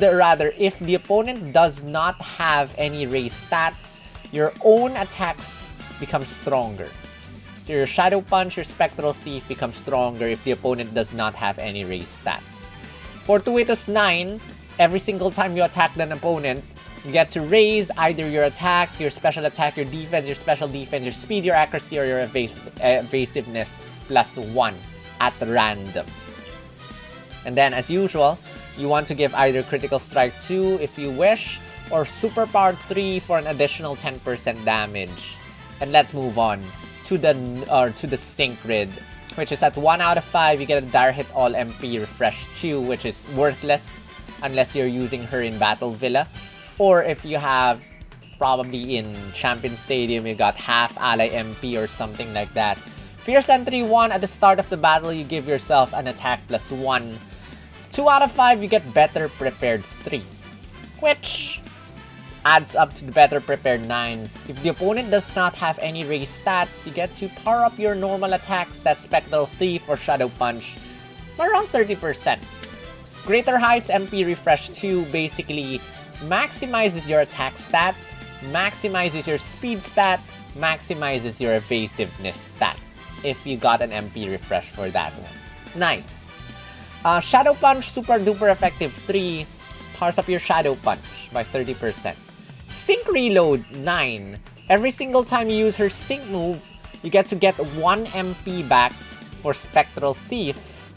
if the opponent does not have any raise stats, your own attacks become stronger. So your Shadow Punch, your Spectral Thief becomes stronger if the opponent does not have any raise stats. Fortuitous 9, every single time you attack an opponent, you get to raise either your attack, your special attack, your defense, your special defense, your speed, your accuracy, or your evasiveness +1 at random. And then, as usual, you want to give either Critical Strike 2 if you wish, or Superpower 3 for an additional 10% damage. And let's move on to the Sync Grid, which is at 1 out of 5, you get a Dire Hit All MP Refresh 2, which is worthless unless you're using her in Battle Villa. Or if you have, probably in Champion Stadium, you got half ally MP or something like that. Fierce Entry 1, at the start of the battle, you give yourself an attack +1. 2 out of 5, you get Better Prepared 3, which adds up to the Better Prepared 9. If the opponent does not have any raise stats, you get to power up your normal attacks, that's Spectral Thief or Shadow Punch, by around 30%. Greater Heights MP Refresh 2 basically maximizes your attack stat, maximizes your speed stat, maximizes your evasiveness stat, if you got an MP Refresh for that one. Nice. Shadow Punch Super Duper Effective 3 powers up your Shadow Punch by 30%. Sync Reload 9. Every single time you use her Sync move, you get 1 MP back for Spectral Thief,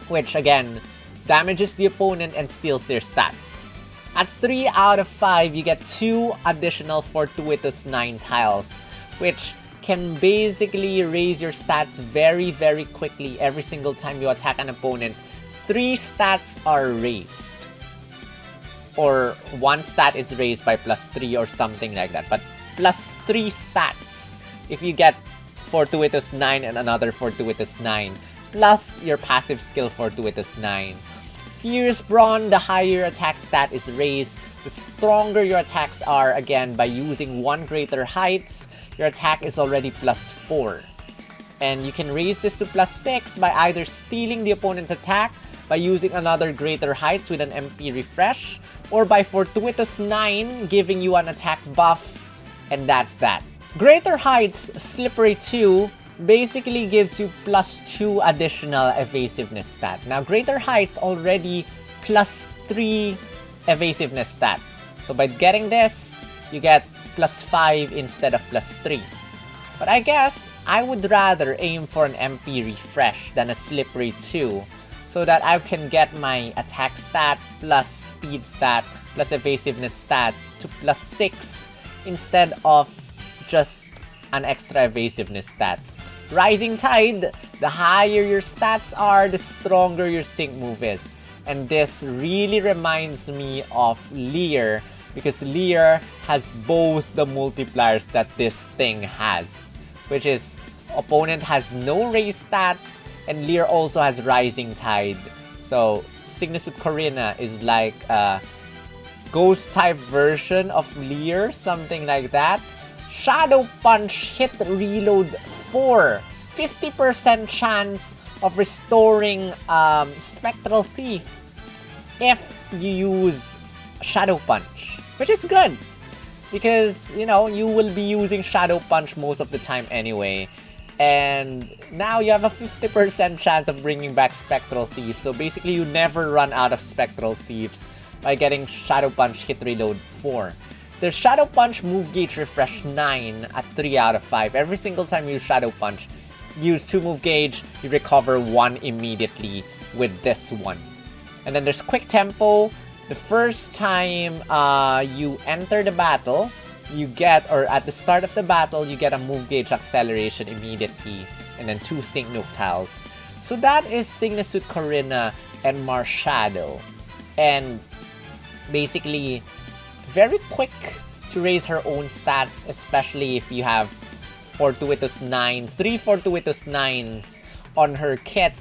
which again damages the opponent and steals their stats. At 3 out of 5, you get 2 additional Fortuitous 9 tiles, which can basically raise your stats very, very quickly every single time you attack an opponent. 3 stats are raised. Or 1 stat is raised by +3 or something like that. But +3 stats if you get Fortuitous 9 and another Fortuitous 9. Plus your passive skill Fortuitous 9. Fierce Brawn, the higher your attack stat is raised, the stronger your attacks are. Again, by using 1 Greater Heights, your attack is already +4. And you can raise this to +6 by either stealing the opponent's attack, by using another Greater Heights with an MP Refresh, or by Fortuitous 9 giving you an attack buff, and that's that. Greater Heights Slippery 2 basically gives you +2 additional evasiveness stat. Now, Greater Heights already +3 evasiveness stat. So by getting this, you get +5 instead of +3. But I guess I would rather aim for an MP Refresh than a Slippery 2, so that I can get my attack stat plus speed stat plus evasiveness stat to +6 instead of just an extra evasiveness stat. Rising Tide, the higher your stats are, the stronger your sync move is. And this really reminds me of Lear, because Lear has both the multipliers that this thing has, which is opponent has no raise stats, and Lear also has Rising Tide. So Sygna Korrina is like a ghost type version of Lear, something like that. Shadow Punch Hit Reload 4, 50% chance of restoring Spectral Thief if you use Shadow Punch, which is good because, you know, you will be using Shadow Punch most of the time anyway. And now you have a 50% chance of bringing back Spectral Thief. So basically you never run out of Spectral Thieves by getting Shadow Punch Hit Reload 4. There's Shadow Punch Move Gauge Refresh 9 at 3 out of 5. Every single time you use Shadow Punch, use 2 Move Gauge, you recover 1 immediately with this one. And then there's Quick Tempo. The first time you enter the battle, you get, or at the start of the battle, you get a Move Gauge Acceleration immediately. And then 2 Sync Nuke Tiles. So that is Sygna Korrina and Marshadow. And basically, very quick to raise her own stats, especially if you have Fortuitous 9, 3 Fortuitous 9s on her kit.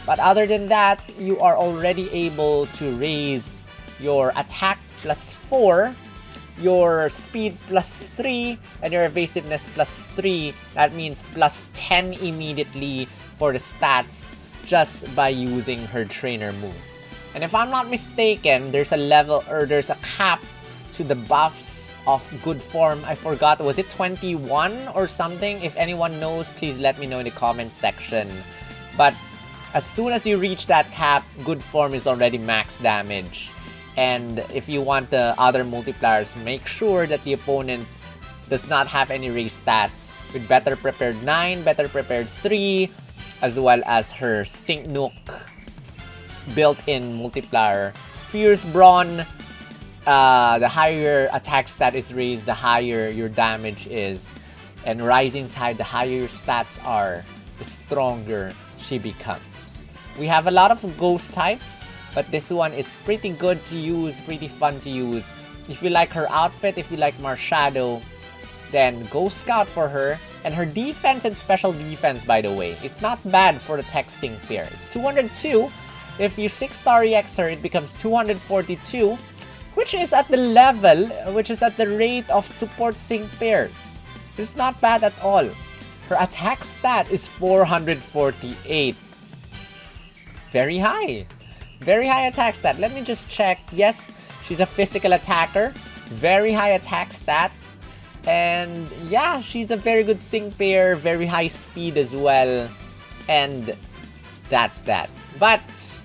But other than that, you are already able to raise your attack +4 your speed plus 3 and your evasiveness plus 3. That means plus 10 immediately for the stats just by using her trainer move. And if I'm not mistaken, there's a level or there's a cap to the buffs of good form. I forgot, was it 21 or something? If anyone knows, please let me know in the comment section. But as soon as you reach that cap, good form is already max damage. And if you want the other multipliers, make sure that the opponent does not have any raise stats with better prepared 9, better prepared 3, as well as her Sync Nook built-in multiplier. Fierce Brawn, the higher attack stat is raised, the higher your damage is. And Rising Tide, the higher your stats are, the stronger she becomes. We have a lot of ghost types, but this one is pretty good to use, pretty fun to use. If you like her outfit, if you like Marshadow, then go scout for her. And her defense and special defense, by the way, is not bad for the tech sync pair. It's 202. If you 6-star EX her, it becomes 242, which is at the level, which is at the rate of support sync pairs. It's not bad at all. Her attack stat is 448. Very high. Very high attack stat. Let me just check. Yes, she's a physical attacker. Very high attack stat. And yeah, she's a very good sync pair. Very high speed as well. And that's that. But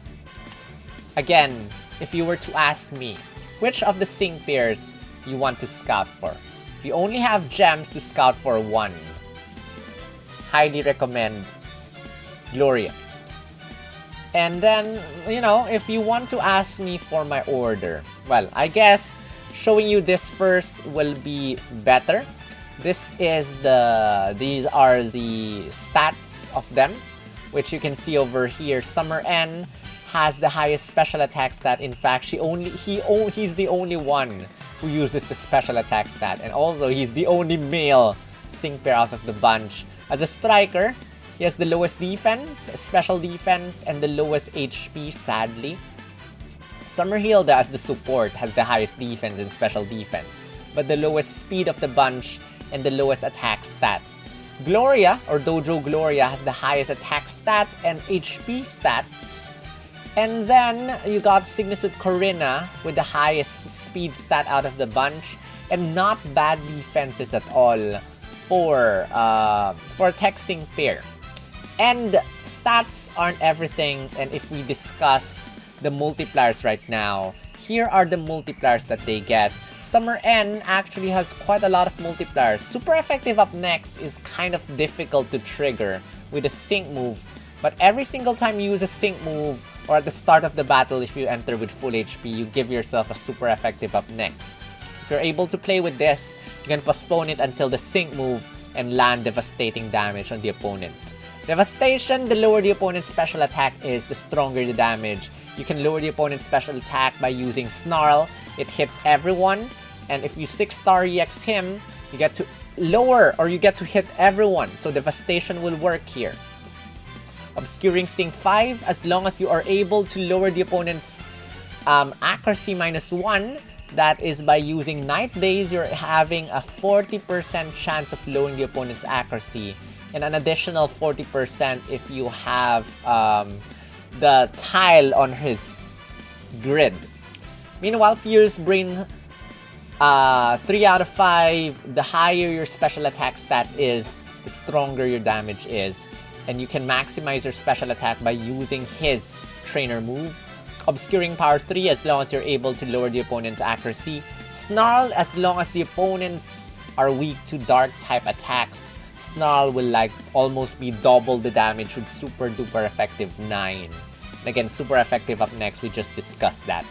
again, if you were to ask me, which of the sync pairs you want to scout for? If you only have gems to scout for one, highly recommend Gloria. And then, you know, if you want to ask me for my order, well, I guess showing you this first will be better. These are the stats of them, which you can see over here. Summer N has the highest special attack stat. In fact, he's the only one who uses the special attack stat, and also he's the only male sync pair out of the bunch. As a striker, he has the lowest defense, special defense, and the lowest HP, sadly. Summer Hilda as the support has the highest defense and special defense, but the lowest speed of the bunch and the lowest attack stat. Gloria, or Dojo Gloria, has the highest attack stat and HP stat. And then you got Sygna Korrina with the highest speed stat out of the bunch, and not bad defenses at all for a tech sync pair. And stats aren't everything, and if we discuss the multipliers right now, here are the multipliers that they get. Summer N actually has quite a lot of multipliers. Super effective up next is kind of difficult to trigger with a sync move, but every single time you use a sync move, or at the start of the battle if you enter with full HP, you give yourself a super effective up next. If you're able to play with this, you can postpone it until the sync move and land devastating damage on the opponent. Devastation, the lower the opponent's special attack is, the stronger the damage. You can lower the opponent's special attack by using Snarl. It hits everyone, and if you 6-star EX him, you get to lower, or you get to hit everyone, so Devastation will work here. Obscuring Sync 5, as long as you are able to lower the opponent's accuracy -1, that is by using Night Days, you're having a 40% chance of lowering the opponent's accuracy, and an additional 40% if you have the tile on his grid. Meanwhile, Fierce Brain, 3 out of 5, the higher your special attack stat is, the stronger your damage is. And you can maximize your special attack by using his trainer move. Obscuring Power 3, as long as you're able to lower the opponent's accuracy. Snarl, as long as the opponents are weak to dark type attacks. Snarl will like almost be double the damage with super duper effective 9. And again, super effective up next, we just discussed that.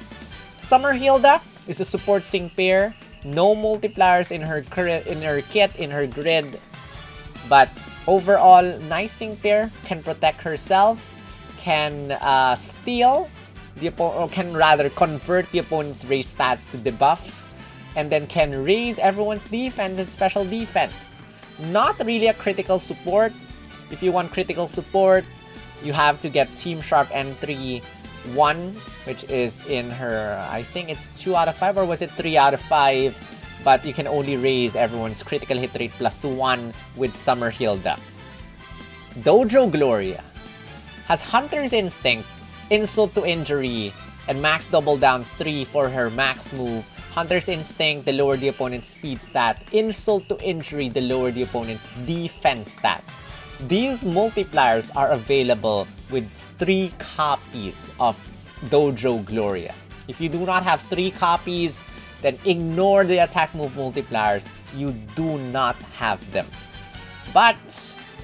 Summer Hilda is a support sync pair. No multipliers in her kit, in her grid. But overall, nice sync pair, can protect herself, can steal the opponent, or can rather convert the opponent's raise stats to debuffs, and then can raise everyone's defense and special defense. Not really a critical support. If you want critical support, you have to get Team Sharp N3 1, which is in her, I think it's 2 out of 5, or was it 3 out of 5? but you can only raise everyone's critical hit rate +1 with Summer Hilda. Dojo Gloria has Hunter's Instinct, Insult to Injury, and Max Double Down 3 for her max move. Hunter's Instinct, the lower the opponent's speed stat. Insult to Injury, the lower the opponent's defense stat. These multipliers are available with 3 copies of Dojo Gloria. If you do not have 3 copies, then ignore the attack move multipliers. You do not have them. But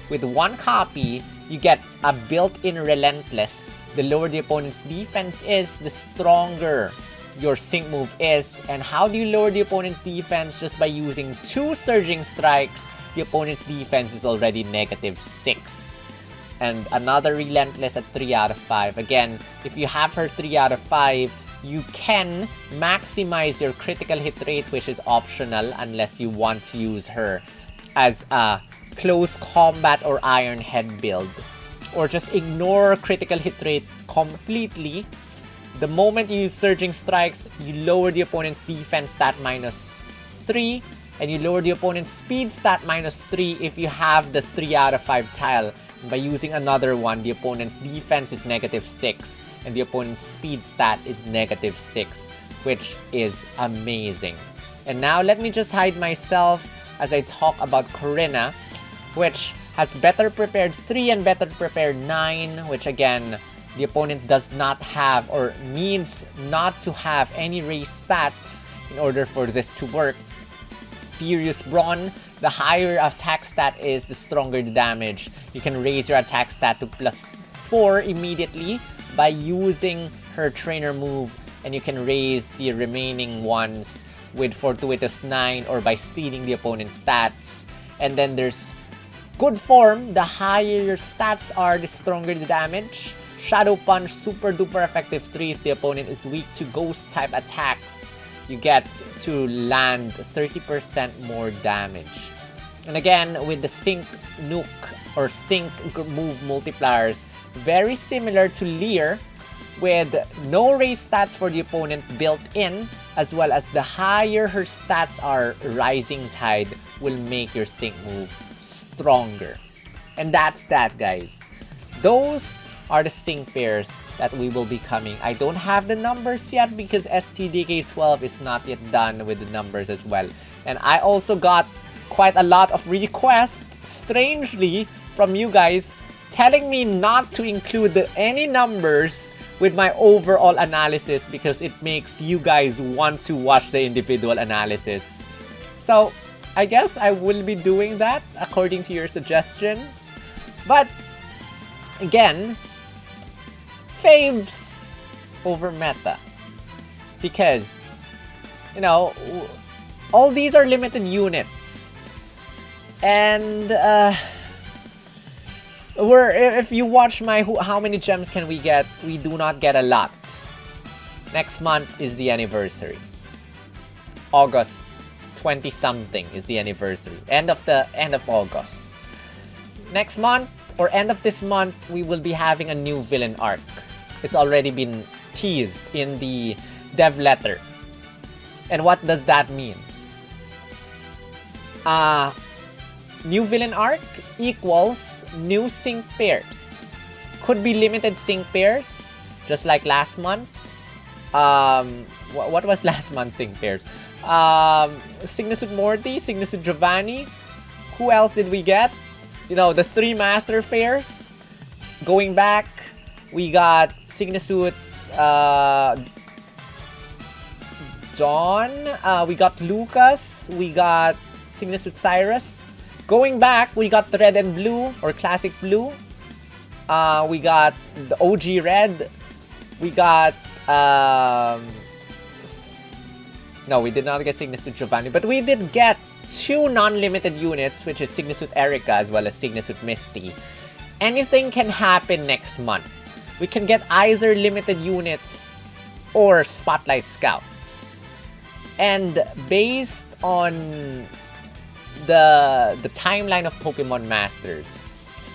with 1 copy, you get a built-in Relentless. The lower the opponent's defense is, the stronger your sync move is. And how do you lower the opponent's defense? Just by using 2 Surging Strikes. The opponent's defense is already -6. And another Relentless at 3 out of 5. Again, if you have her 3 out of 5, you can maximize your critical hit rate, which is optional unless you want to use her as a close combat or Iron Head build. Or just ignore critical hit rate completely. The moment you use Surging Strikes, you lower the opponent's defense stat -3, and you lower the opponent's speed stat -3 if you have the 3 out of 5 tile. And by using another one, the opponent's defense is -6, and the opponent's speed stat is -6, which is amazing. And now let me just hide myself as I talk about Korrina, which has Better Prepared 3 and Better Prepared 9, which again, the opponent does not have or needs not to have any raise stats in order for this to work. Furious Brawn, the higher attack stat is, the stronger the damage. You can raise your attack stat to +4 immediately by using her trainer move, and you can raise the remaining ones with Fortuitous 9 or by stealing the opponent's stats. And then there's Good Form. The higher your stats are, the stronger the damage. Shadow Punch, super duper effective 3 if the opponent is weak to ghost type attacks. You get to land 30% more damage. And again, with the Sync Nuke or Sync move multipliers, very similar to Lear, with no raise stats for the opponent built in, as well as the higher her stats are, Rising Tide will make your Sync move stronger. And that's that, guys. Those are the sync pairs that we will be coming. I don't have the numbers yet because STDK12 is not yet done with the numbers as well. And I also got quite a lot of requests, strangely, from you guys telling me not to include any numbers with my overall analysis because it makes you guys want to watch the individual analysis. So I guess I will be doing that according to your suggestions. But again, faves over meta, because you know all these are limited units, and if you watch my how many gems can we get, we do not get a lot. Next month is the anniversary. August 20 something is the anniversary. End of August. Next month or end of this month, we will be having a new villain arc. It's already been teased in the dev letter. And what does that mean? New villain arc equals new sync pairs. Could be limited sync pairs, just like last month. What was last month's sync pairs? Sygna Morty, Sygna Giovanni. Who else did we get? You know, the 3 master fairs. Going back, we got Sygna Dawn, we got Lucas, we got Sygna Cyrus. Going back, we got the red and blue, or classic blue. We got the OG red. We got, no, we did not get Sygna Giovanni, but we did get 2 non-limited units, which is Sygna Erica as well as Sygna Misty. Anything can happen next month. We can get either limited units or Spotlight Scouts. And based on the timeline of Pokemon Masters,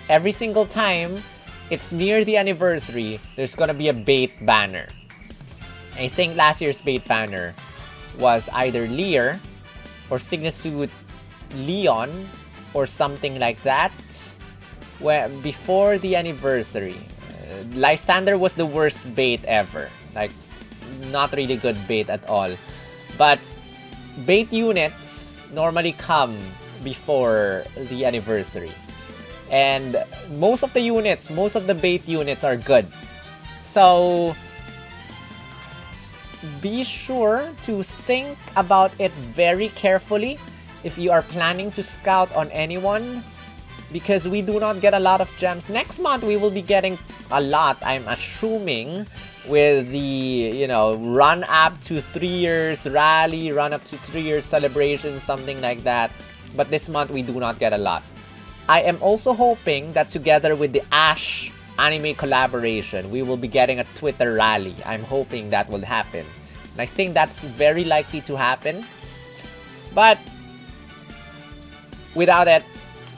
every single time it's near the anniversary, there's gonna be a bait banner. I think last year's bait banner was either Lear or Sygna suit Leon or something like that before the anniversary. Lysander was the worst bait ever. Like, not really good bait at all. But bait units normally come before the anniversary. And most of the bait units are good. So be sure to think about it very carefully if you are planning to scout on anyone, because we do not get a lot of gems. Next month we will be getting a lot, I'm assuming, with the, you know, run up to 3 years rally, run up to 3 years celebration, something like that. But this month we do not get a lot. I am also hoping that together with the Ash anime collaboration, we will be getting a Twitter rally. I'm hoping that will happen. And I think that's very likely to happen. But without it,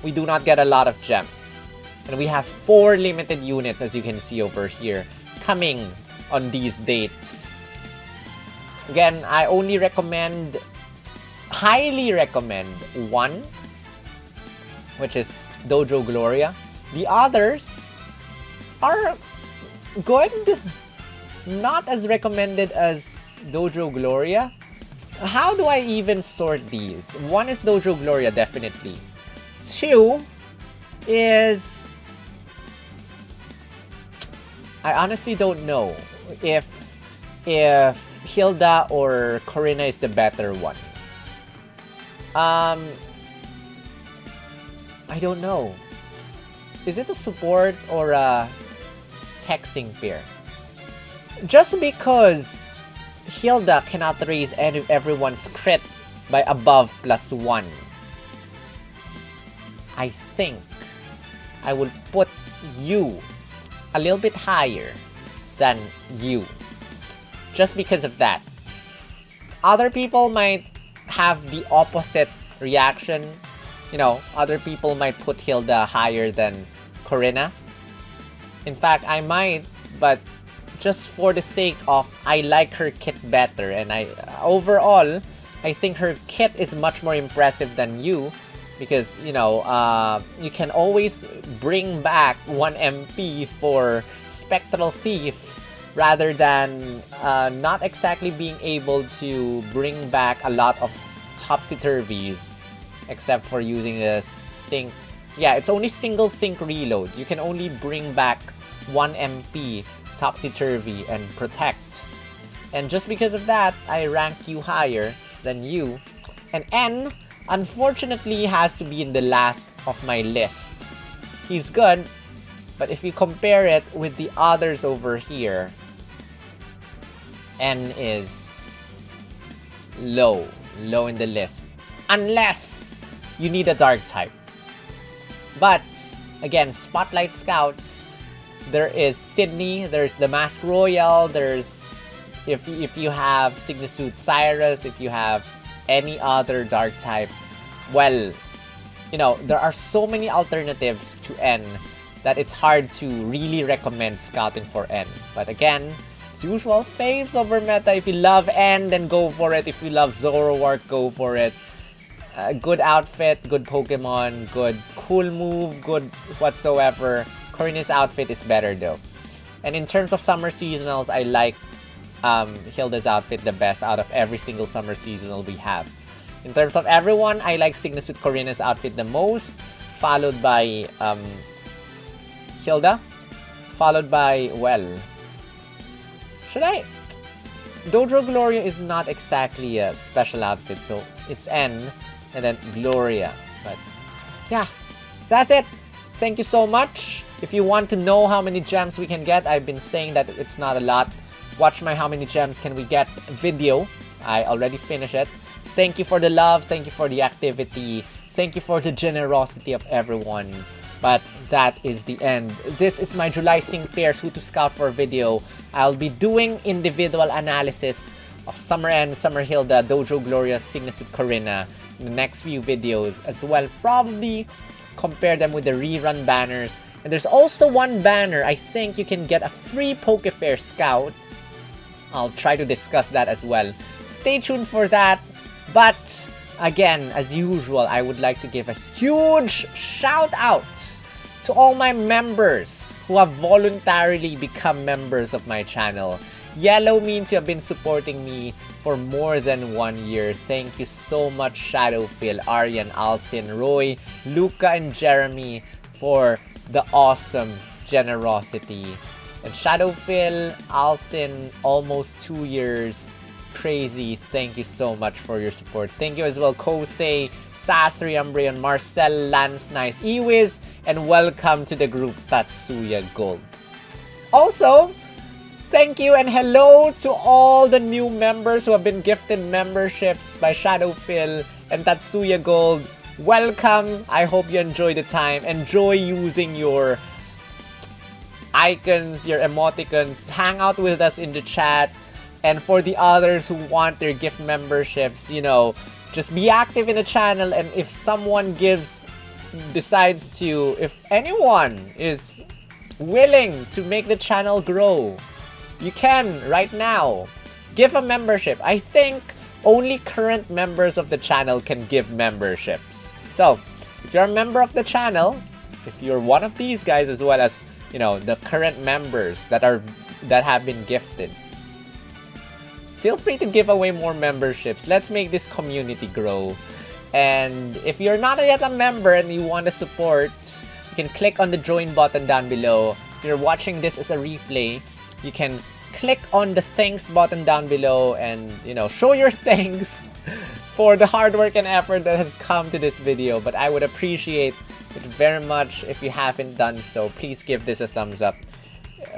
we do not get a lot of gems. And we have 4 limited units, as you can see over here, coming on these dates. Again, I only recommend, highly recommend, 1, which is Dojo Gloria. The others are good, not as recommended as Dojo Gloria. How do I even sort these? 1 is Dojo Gloria, definitely. 2 is... I honestly don't know if Hilda or Korrina is the better one. I don't know. Is it a support or a texting pair? Just because Hilda cannot raise everyone's crit by above +1, I think I will put you a little bit higher than you. Just because of that. Other people might have the opposite reaction. You know, other people might put Hilda higher than Korrina. In fact, I might, but just for the sake of I like her kit better, and overall I think her kit is much more impressive than you, because you know you can always bring back 1 MP for Spectral Thief rather than not exactly being able to bring back a lot of topsy-turvies, except for using a sync. Yeah, it's only single sync reload. You can only bring back 1 MP topsy-turvy and protect. And just because of that, I rank you higher than you. And N, unfortunately, has to be in the last of my list. He's good, but if you compare it with the others over here, N is low in the list. Unless you need a dark type. But again, Spotlight Scouts, there is Sydney, there's the Mask Royal, there's if you have Sygna Suit Cyrus, if you have any other dark type, well, you know, there are so many alternatives to N that it's hard to really recommend scouting for N. But again, as usual, faves over meta. If you love N, then go for it. If you love ZOROARK, go for it. Good outfit, good Pokemon, good cool move, good whatsoever. Korrina's outfit is better though. And in terms of summer seasonals, I like Hilda's outfit the best out of every single summer seasonal we have. In terms of everyone, I like Sygna Suit Korrina's outfit the most, followed by Hilda, followed by, well, should I? Dojo Gloria is not exactly a special outfit, so it's N, and then Gloria. But yeah, that's it. Thank you so much. If you want to know how many gems we can get, I've been saying that it's not a lot. Watch my how many gems can we get video. I already finished it. Thank you for the love. Thank you for the activity. Thank you for the generosity of everyone. But that is the end. This is my July Sync Pairs Who to Scout for video. I'll be doing individual analysis of Summer N, Summer Hilda, Dojo Gloria, Sygna Suit Korrina in the next few videos as well. Probably compare them with the rerun banners. And there's also one banner. I think you can get a free Pokefair Scout. I'll try to discuss that as well. Stay tuned for that. But Again, as usual, I would like to give a huge shout out to all my members who have voluntarily become members of my channel. Yellow means you have been supporting me for more than 1 year. Thank you so much, Shadowphil, Aryan, Alcin, Roy, Luca, and Jeremy for the awesome generosity. And Shadowphil, Alcin, almost 2 years. Crazy. Thank you so much for your support. Thank you as well, Kosei, Sasri, Umbrian, Marcel, Lance, Nice, Ewiz, and welcome to the group Tatsuya Gold. Also, thank you and hello to all the new members who have been gifted memberships by Shadowphil and Tatsuya Gold. Welcome. I hope you enjoy the time. Enjoy using your icons, your emoticons. Hang out with us in the chat. And for the others who want their gift memberships, you know, just be active in the channel. And if someone decides to, if anyone is willing to make the channel grow, you can right now give a membership. I think only current members of the channel can give memberships. So if you're a member of the channel, if you're one of these guys, as well as, you know, the current members that have been gifted, feel free to give away more memberships. Let's make this community grow. And if you're not yet a member and you want to support, you can click on the join button down below. If you're watching this as a replay, you can click on the thanks button down below and, you know, show your thanks for the hard work and effort that has come to this video. But I would appreciate it very much if you haven't done so. Please give this a thumbs up.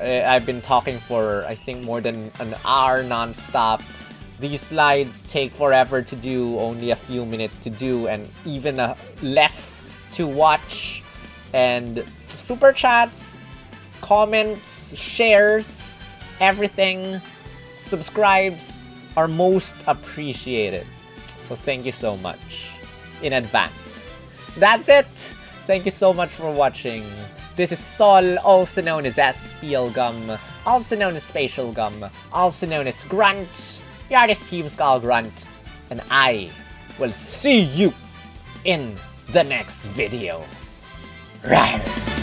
I've been talking for, I think, more than an hour non-stop. These slides take forever to do, only a few minutes to do, and even less to watch. And super chats, comments, shares, everything, subscribes are most appreciated. So thank you so much in advance. That's it. Thank you so much for watching. This is Sol, also known as SPL Gum, also known as Spatial Gum, also known as Grunt, the artist Team Skull Grunt, and I will see you in the next video. Rawr.